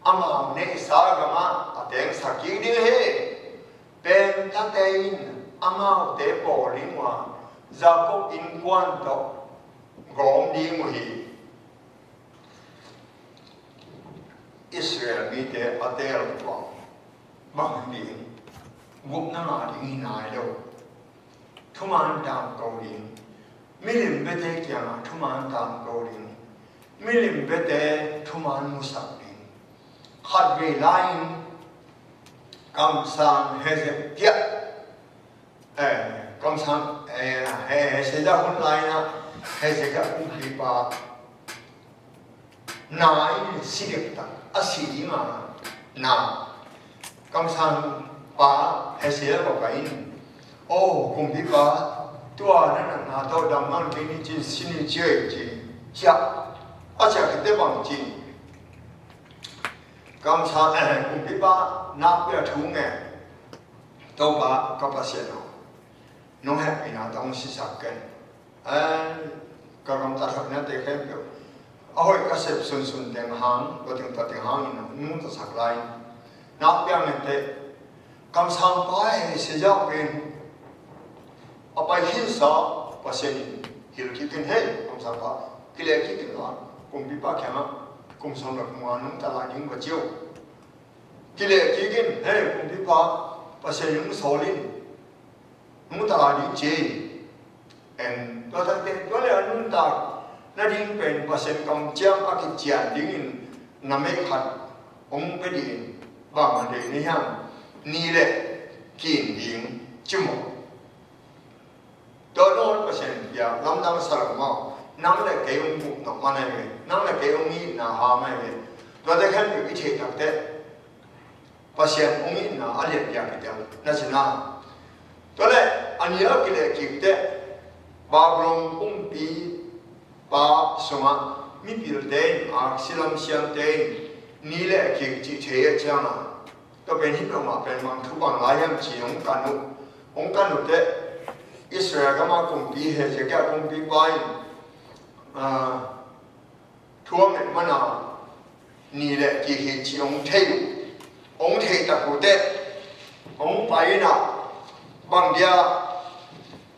ama ne sa gama ateng saki di he pen ta tein ama te po lingwa Jacob in quan to gom di mu hi Israel bị thế ở đây là toàn bằng điện gục nó là đi này đâu thu man tam cầu điện milim bê tê kia là thu man tam cầu điện milim bê tê thu man musak điện hạt về lại cầm sang hết sẽ tiệt cầm sang sẽ ra hôm nay na hết sẽ gặp cũng hay ba nai xí đẹp ta asili mà na cầm sang ba hay sẽ có cái ô cùng đi ba tua nên là na tôi đam mê cái này chỉ xin đi chơi chỉ chắc ở chắc cái tế bào chỉ cầm sang cùng đi ba na bây giờ thu nghe tôi ba có bác sĩ nào nó hết bị nào đông xí sạc cái cầm ta thật nên để khéo ôi các sếp xuân xuân tiếng Hàn, có tiếng Hàn nên muốn ta sạc lại, nạp biang này thế, cầm sang bài sẽ giáo viên, ở bài hin sa, bác sĩ hiểu kỹ kinh hệ, cầm sang bài, cái lệ khi cái đó cùng bị bác khéo cùng sống được ngoài nông ta lại những vật chiêu cái lệ khi cái hey cùng bị bác sẽ những số linh nông ta lại những gì em tôi thấy tôi là nông ta nó đi bên bác sẽ cầm chiang ác cái chiang đi nằm mấy khát ông cái đi bằng mà để này hàng ni lệ kiên định chứ một tôi nói bác sẽ giờ lắm năm sau mà nắng lại cái ông cụ nó mà này nắng lại cái ông ấy là hòa mai về tôi thấy cái việc chế tác đấy bác sĩ ông ấy là ăn liền cái đó là gì nào tôi lại anh nhớ cái này kịp đấy bao gồm ông bị ba số mi biểu tên silam siam tên ni lệ kịp chỉ chế cho nó tôi bên hít mà bên mang thu bằng lại em chỉ ông canu đấy Israel cái mà cũng bị hệ chế cái cũng bị bay thua mình mà nào ni lệ kịp chỉ ông thầy ta cụ thể ông phải nào bằng dia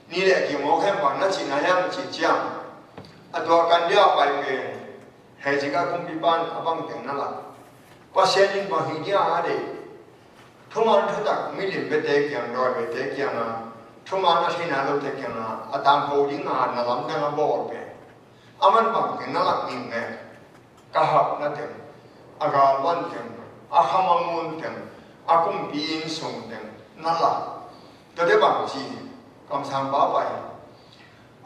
ni lệ kịp ông hem bằng nó chỉ là em chỉ chiang tôi cần dia phải về hệ chế cái cũng bị ban bằng tiếng nó là qua xem những bằng hình dia đấy thông an thứ đặc mỹ liền về thế kiang rồi về thế kiang à thông an nó thấy nào đâu thế kiang à tam hồ những à nó làm đang bỏ về aman bằng tiếng nó là nhìn nghe cả học nó tiếng aga văn tiếng akamangun tiếng akum biin sung tiếng nó là tôi thấy bằng gì cầm sang bá bài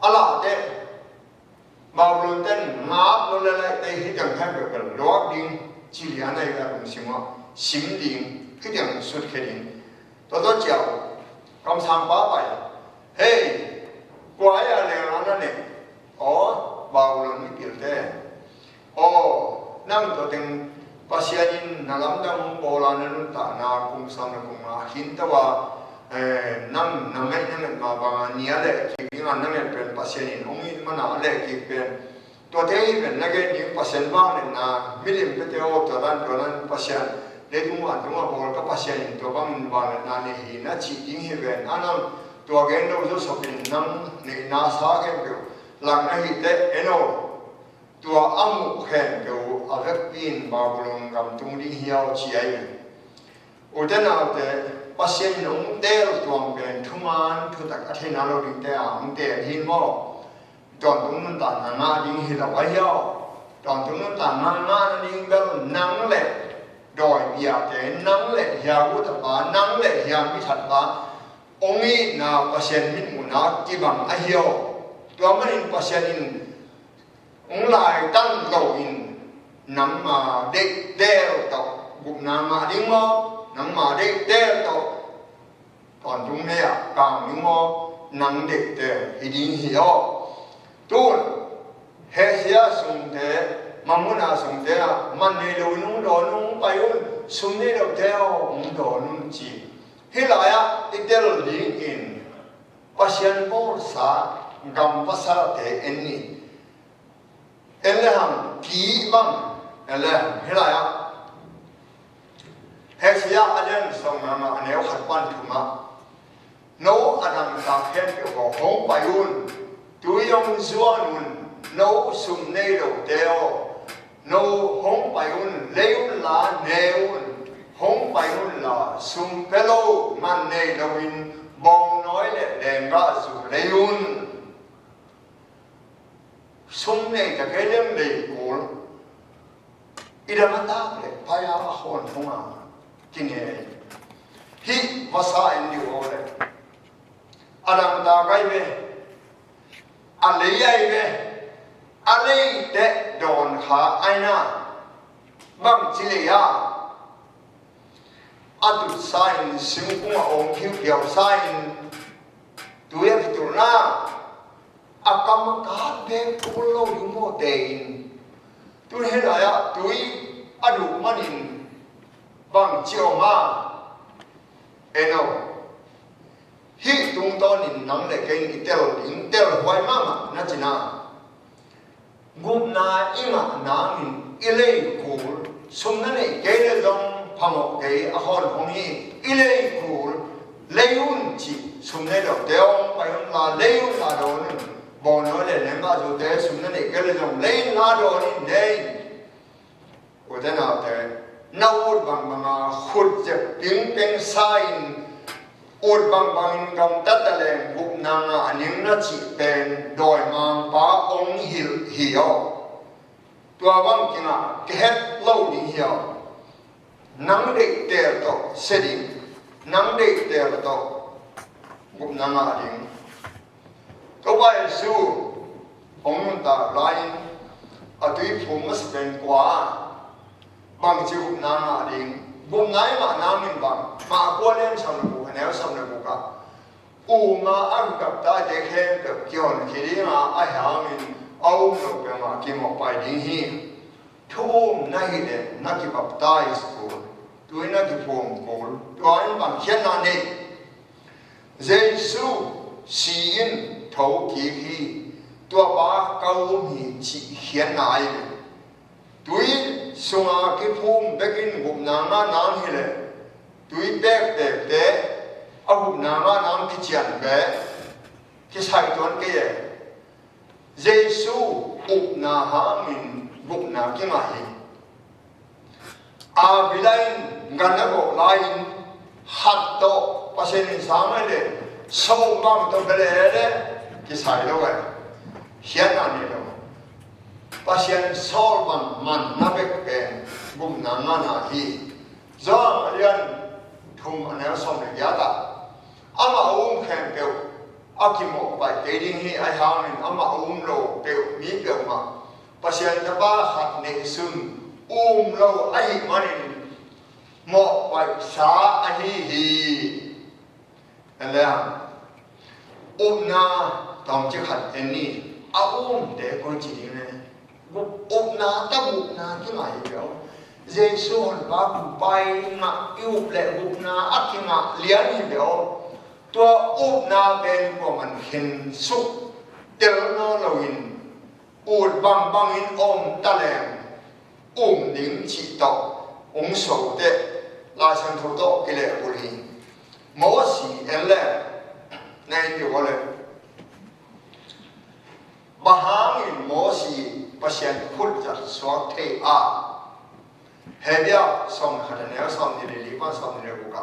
ala thế bao luôn tên ngáp luôn lại đây khi chẳng thấy được cái loạt điên chỉ là này là cũng xem mà sim điên cái tiếng xuất cái điên tôi chào cầm sang bá bài hey quái à liền nó này bao luôn cái kiểu thế năng tôi tiếng pasianin nalam dang bola nanun ta na kum sam na kum hinta wa nam namai nan ma ba nia le ki ngan nan pen pasianin ongi mana le ki pen to te pen na ge ni pasien ba ne na milim pe te o to ran pasian le tu ma bol ka pasianin to bang ba na ne hi na chi ding hi ven anam to ge no zo so pin nam ne na sa ge lang na hi te eno tua amu khen kêu avec pin babulong gam tung đi hiao chi ai u te na te pasien nong te tuang ben thuman thu tak a thena lo ding te ang te hin mo ton tung nun ta na na ding hi la wa hiao ton tung nun ta na na ding bel nang le doi bia te nang le ya u ta ba nang le ya mi that ba ongi na pasien min mu na ki bang a hiao tua manin pasien in ông lại tăng đầu in nắm mà đế đeo tộc bụng nắm mà đi mò nắm mà đế đeo tộc còn chúng này càng những mò nắm đế đeo thì đi hiểu tuôn hệ xia sung thế mà muốn là sung thế mình này đồ nung bay ôn sung này đồ theo ông đồ nung chỉ khi lại ít đeo liền in pasien bol sa gam pasal thế enni elham ki bang elham helaya hesia aden song mama aneu khat pan thuma no adam ta khen ke ho hong payun tuyong zuanun no sum nei do teo no hong payun leun la neun hong payun la sum pelo man nei doin bong nói le dem ga su leun sum này cả cái đêm đầy cổ idamata le paya hon thonga kine hi vasa en di ore adam ta kai be alei be alei de don kha aina bang chile ya atu sain singkung ong khiu kiao sain tuya fiturna akam ka be pulo yumo tein tu he la ya tui adu manin bang chiao ma eno hi tung to nin nang le kein itel hoi ma na china gup na ima na nin ile kul sum na ne ke le dong phamo ke a hon hong hi ile kul leun chi sum ne do deong pai la leun la do bỏ nó để ném vào chỗ thế xuống nó để cái là dòng lấy lá đồ đi đây của thế nào thế nấu bằng khut chụp tiếng tiếng sai ôn bằng gom tất cả lên bụng nàng anh những nó chỉ tên đòi mang phá ông hiểu tua văng kia cái hết lâu đi hiểu nắng định tèo to sẽ đi nắng định tèo to bụng nàng anh có bài su ông ta lại ở tuy phụ mất bên quá bằng chịu bụng nàng anh bụng nãy mà nam mình bằng mà qua lên xong là bụng nếu xong là bụng cả mà ăn gặp ta để khen được kiểu khi đi mà ai hàng mình ông nó phải mà khi một bài đi hi thu nay để nó chỉ bắp tay school tôi nó chỉ phồng cổ tôi anh bằng khen là này Giêsu xin thấu kỳ khi tôi ba câu mình chỉ khen lại tôi xong cái phồng bé cái bụng nàng nàng hi lệ tôi bé bé ông nàng nàng cái chuyện bé cái sai tuần cái gì Giêsu na ha mình bụng na cái này vì đây gần nó bộ lại hạt to và sen sáng này để sâu bằng to cái đấy cái sai đâu vậy hiện nay đâu và sen sâu bằng man na bị cái bụng na hi do liền thùng anh em xong được giá ta ama ông khen kêu một bài kể đi hi ai hàng nên ama lô kêu mí kêu mà pasien ta ba hạt nệ sưng lô ai mà nên một bài xá ai hi anh em na tóm chiếc hạt anh đi để con chỉ đi này na ta na cái này kiểu Giêsu hồn ba cùng bay mà yêu lệ na ắt cái mà liền hi kiểu tua na bên của mình hình xúc tiêu nó là hình bằng in ta lèm đỉnh chỉ tộc sầu tệ là sang thâu tộc cái lệ của hình mỗi sĩ em lệ này điều gọi là bà hàng in mỗi sĩ bà sen phút giật xóa thế hệ biểu xong hạt nẻo xong thì để lý quan xong thì đều cả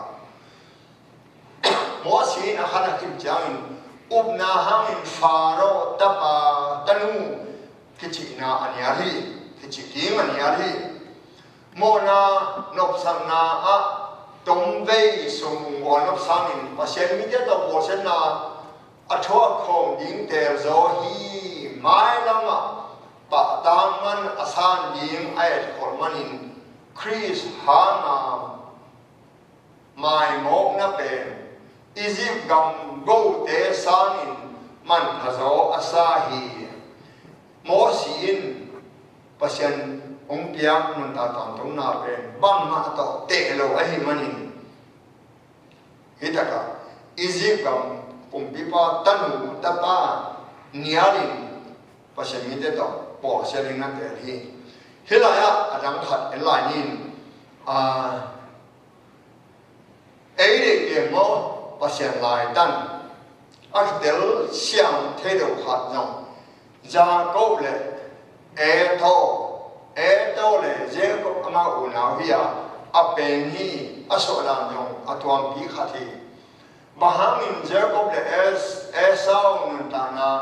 mỗi sĩ na khana kim chang na hang in pharo tapa tanu cái chị na anyari cái chị kiếm anyari mo na nộp sang na tông vây sung quan nộp sang in pasien mi dia to bo sen na thua khom ding ter zo hi mai lama pa tang man asan ding ai khol manin Chris hana mai mok na pen Egypt gam go te sanin man hazo asahi mo sin pasien ong piak nun ta tang tong na pen bang ma to te lo ahi manin hitaka Egypt gam pum pipa tanu tapa niarin pasien mi te to po selin na te hi hilaya adang khat elai nin ấy để tiền mô và xem lại đăng tel xiang thế đầu hạt dòng ra câu lệ e to lệ dễ có mà u nào hi bên hi số làm dòng tuam bí khát hi mà hàng in dễ có lệ sao nên ta na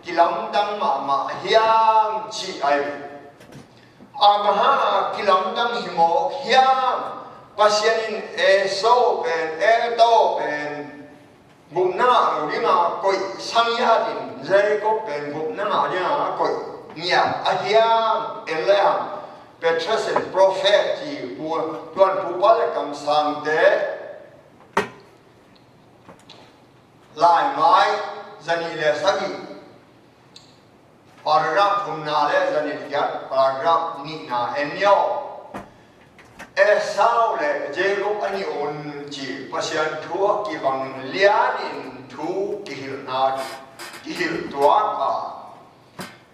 kilam đăng mà hiang chi ai mà ha kilam đăng hi mo hiang pasien so ben to ben bụng na rồi đi mà coi sang gia đình dây có ben bụng na đi mà coi nhà Ahiam Eliam Petrus and prophet thì tuan phụ ba là cầm sang thế lại mai zani le sagi paragraph thùng na le zani kiat paragraph ni na enyo sao lệ dễ lúc anh ôn chỉ pasien thua kỳ bằng lianin thu kỳ hiểu tua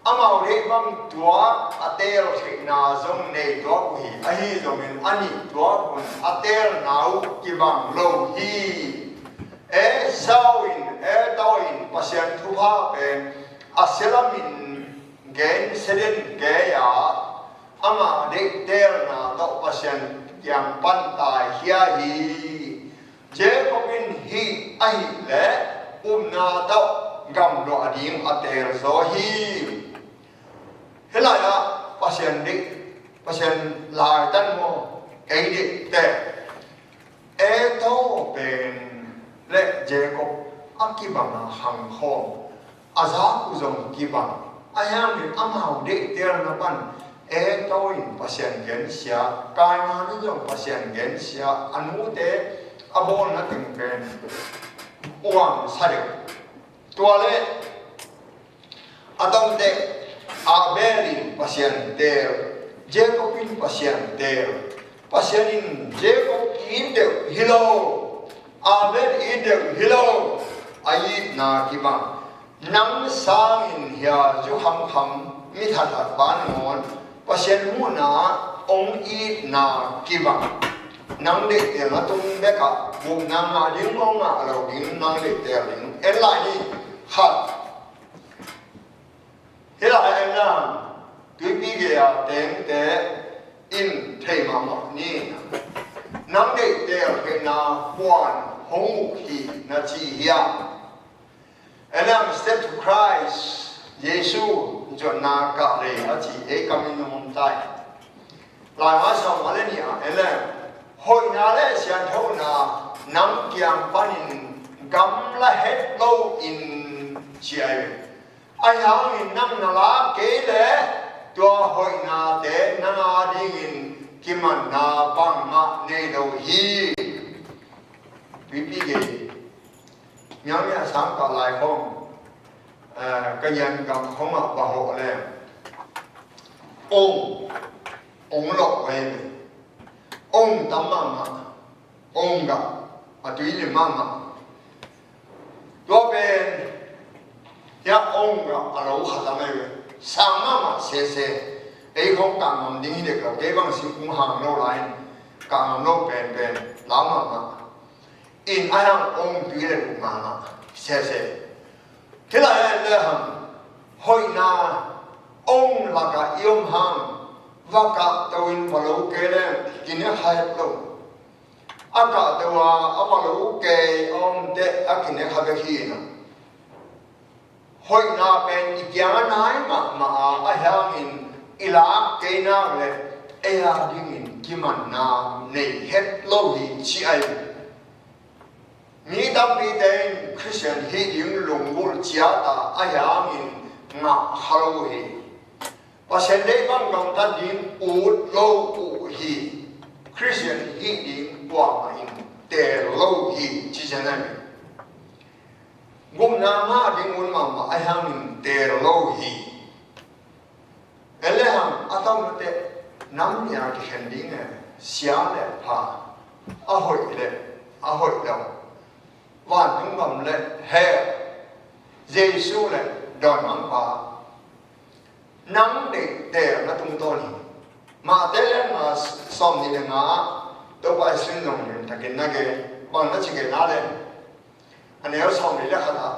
amau re bang tua atel na zong ne tua ku hi ahi zomin ani tua kun atel nau kỳ bằng lo hi sao in tao in pasien thu ha ben aselamin gen seden gaya ama de ter na to pasien yang pantai hiahi Jacobin hi ai le na to gam do ading ater so hi helaya pasien lai tan mo cái đi te to ben le Jacob akibang hang khom aza uzong kibang ayang ni amau de ter na pan to in pasien gen sia kai na ni jong pasien gen sia anu te abon na ting ben uang sare tua le adong de abelin pasien ter Jacobin pasien ter pasienin Jacob inde hilo Abel inde hilo ai na kibang nang sang in hia ju ham mi that at ban ngon pasien mu na ong i na kibang nang de te na tung be ka bu nang na ding ong na lo ding nang de te ling en lai ni khat hila en na tu pi ge ya teng te in thầy mà ni nang de te ke na quan hong hi na chi hia and I'm step to Christ Giêsu cho na ka le a chi e kam in mong tai lai ma sao ma le ni a ele hoi na le sian thau na nang kiang panin gam la het lo in chi ai hang in nang na la ke le tua hoi na te na nga ding in kiman na bang ma ne do hi pi ge nhớ nhà sáng cả lại không cái dân cầm không mặc bảo hộ lên ông lộc về ông tắm mà ông gặp mà tùy liền mà đó bên ya ông gặp ở đâu khát lắm vậy sáng mà xe ấy không càng làm đi được rồi cái bằng sự cũng hàng lâu lại càng làm lâu bền lắm mà in ai hàng ông tùy liền mà xe thế là hằng hồi na ông là cả yêu hàng và cả tàu in vào lũ kê lên kí nó hay lắm à cả tàu vào lũ kê ông để kí nó hay cái gì nè hồi na bên ý kiến này mà ai hàng in ila kê na le ai đi in kí mà na này hết lâu thì chỉ ai mi đam bi den Christian hi ding lung bul chia ta ayang in nga halo hi pasien de bang dong ta ding u lo u hi Christian hi ding wa in te lo hi chi chen na gum na ma ding un ma ayang in te lo hi ele ham atam te nam ya ki hen ding sia le pa a hoi đâu và chúng mình là hè Giêsu là đòi mang bà nắng để nó tung tôi mà thế nên mà xong như thế nào tôi phải suy nghĩ mình ta cái này bằng nó chỉ cái nào đấy anh em xong thì là hả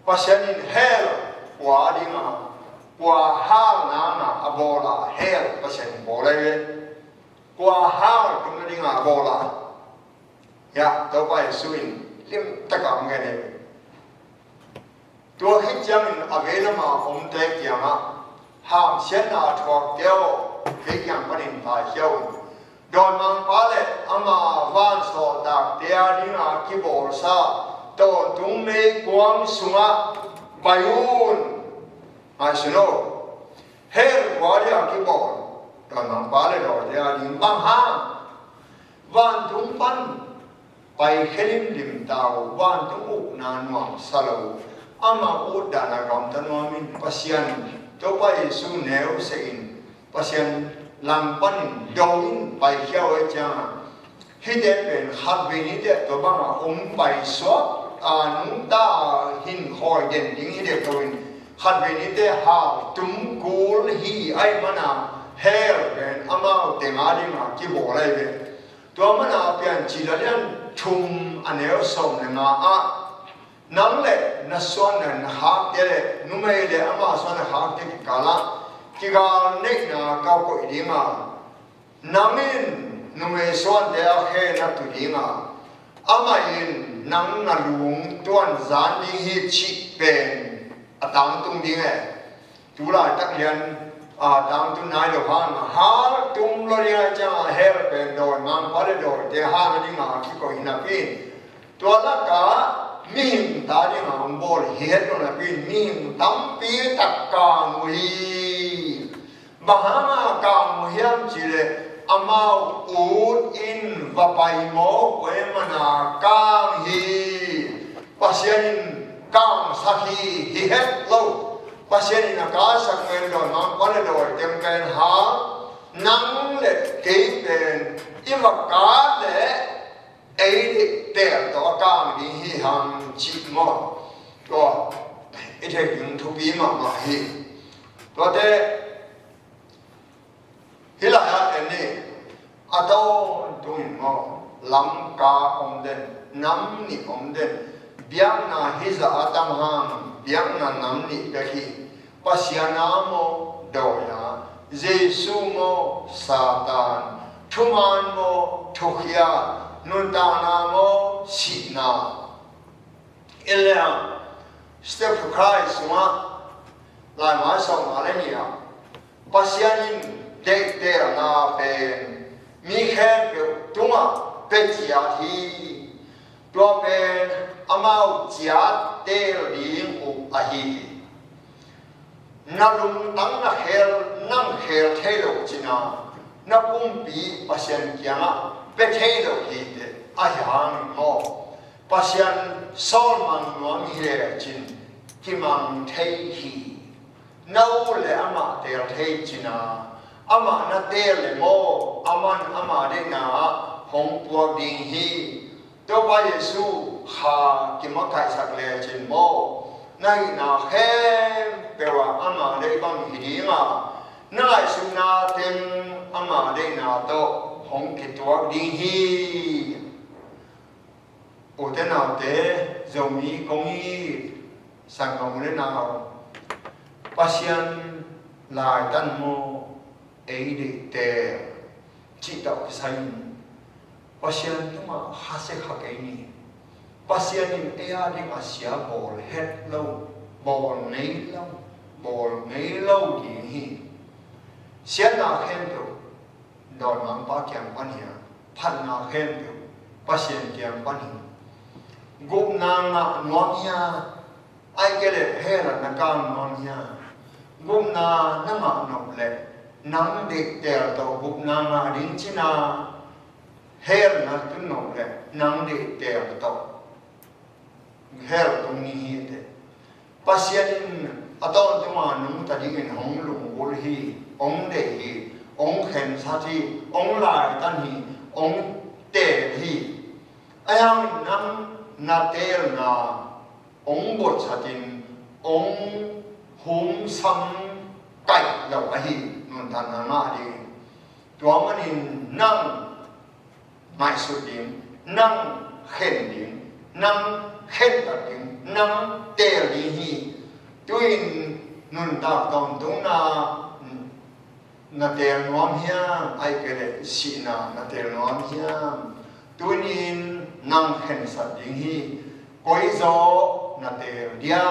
và xem như hè quả đi mà quả hao na bò là hè và xem bò đây quả hao chúng nó đi mà bò là ya tôi phải suy liêm tất cả mọi người tôi hết chẳng in ave nó mà ông tê kia mà ham xem là thuộc kéo cái dạng cái điện thoại kéo rồi mang phá lệ ama van so đặc địa đi mà cái bộ sa to tung mê quang sung á bay un ai xin lỗi hết quá đi cái bộ rồi mang phá lệ rồi địa đi băng ha van tung pan bay khelim lim tàu van tung u na nuang salo ama u dana gam tanwa min pasian to bay su neu sein pasian lam pan dong bay khiao e cha hi de ben hat ve ni de to bang bay so an ta hin hoi den ding hi de to in hat ve ni de ha tum kul hi ai mana hair ben ama te nga di ma ki bo lai ve to mana pian chi la lian thum aneo som le nga a nang le na suan na ha te le nu me le ama suan na ha te kala ki ga ne na ka ko idinga namin nu me suan te a he na tu dinga ama in nang na lung tuan zan ding hi chi pen atang tung ding e tu la tak lian dang tu nai lo han ha tum lo ria cha he pen do ngang pa le do te ha na ding ma ki ko ina pin to la ka mi ta ni ma bol he to na pin mi tam pi tak ka ngui ba ha ma ka mu hiam chi le amau ut in va pai mo we mana kang hi pasien kang sahi hi het lo pasien na ka sak men do na pa le do tem kan ha nang le ke pen i va ka le ai te to kang di hi ham chi mo to i the yung thu bi ma ma hi to te hilaya eni atau tuin mo lam ka omden nam ni omden biang na hiza atam ham biang na nam ni dahi pasiana mo doya Jesu mo satan thuman mo thukhya nuntana mo sina elia step to Christ ma lai ma song alenia pasianin để na bên mi khen biểu đúng à bên chia thì đó bên amau chia để liền u a hi na lung tăng na hel nang hel thế lộ chỉ na na cũng bị pasien kia bên thế lộ hi để a yang mo pasien sol man nuam hi le chin ki mang thế hi nâu le ama để thế chỉ na ama na te le mo aman ama de na hong puak ding hi to ba Yesu ha ki ma kai sak le chin mo nai na he pe wa ama de bang hi di ma na su na tem ama de na to hong ki tuak ding hi o te na te zo mi kong hi sang kong le na pasian lai tan mo ấy để te chỉ đạo cái sai pasien tu mà ha se khắc cái này pasien in ea đi mà xia bol hết lâu bol mấy lâu thì hi xia na khen tu đòn mang ba kiam pan hiya phan na khen tu pasien kiam pan hi gup na na nuam hiya ai cái lệ he là na cam nuam hiya gup na na ma nop lệ nang dik ter to gup na nga ding china her na tu no le nang dik ter to her tung ni hi te pasien aton tu ma nung ta ding in hong lung bol hi ong de hi ong khen sa thi ong lai tan hi ong te hi ayang nam na tel na ong bot sa tin ong hum sam kai lo a hi nun tan na ma di tua manin nang mai su ding nang khen ding nang khen ta ding nang te li hi tuin nun ta ton tung na te nuam hiam ai ke le si na te nuam hiam tuin nang khen sa ding hi koi zo na te dia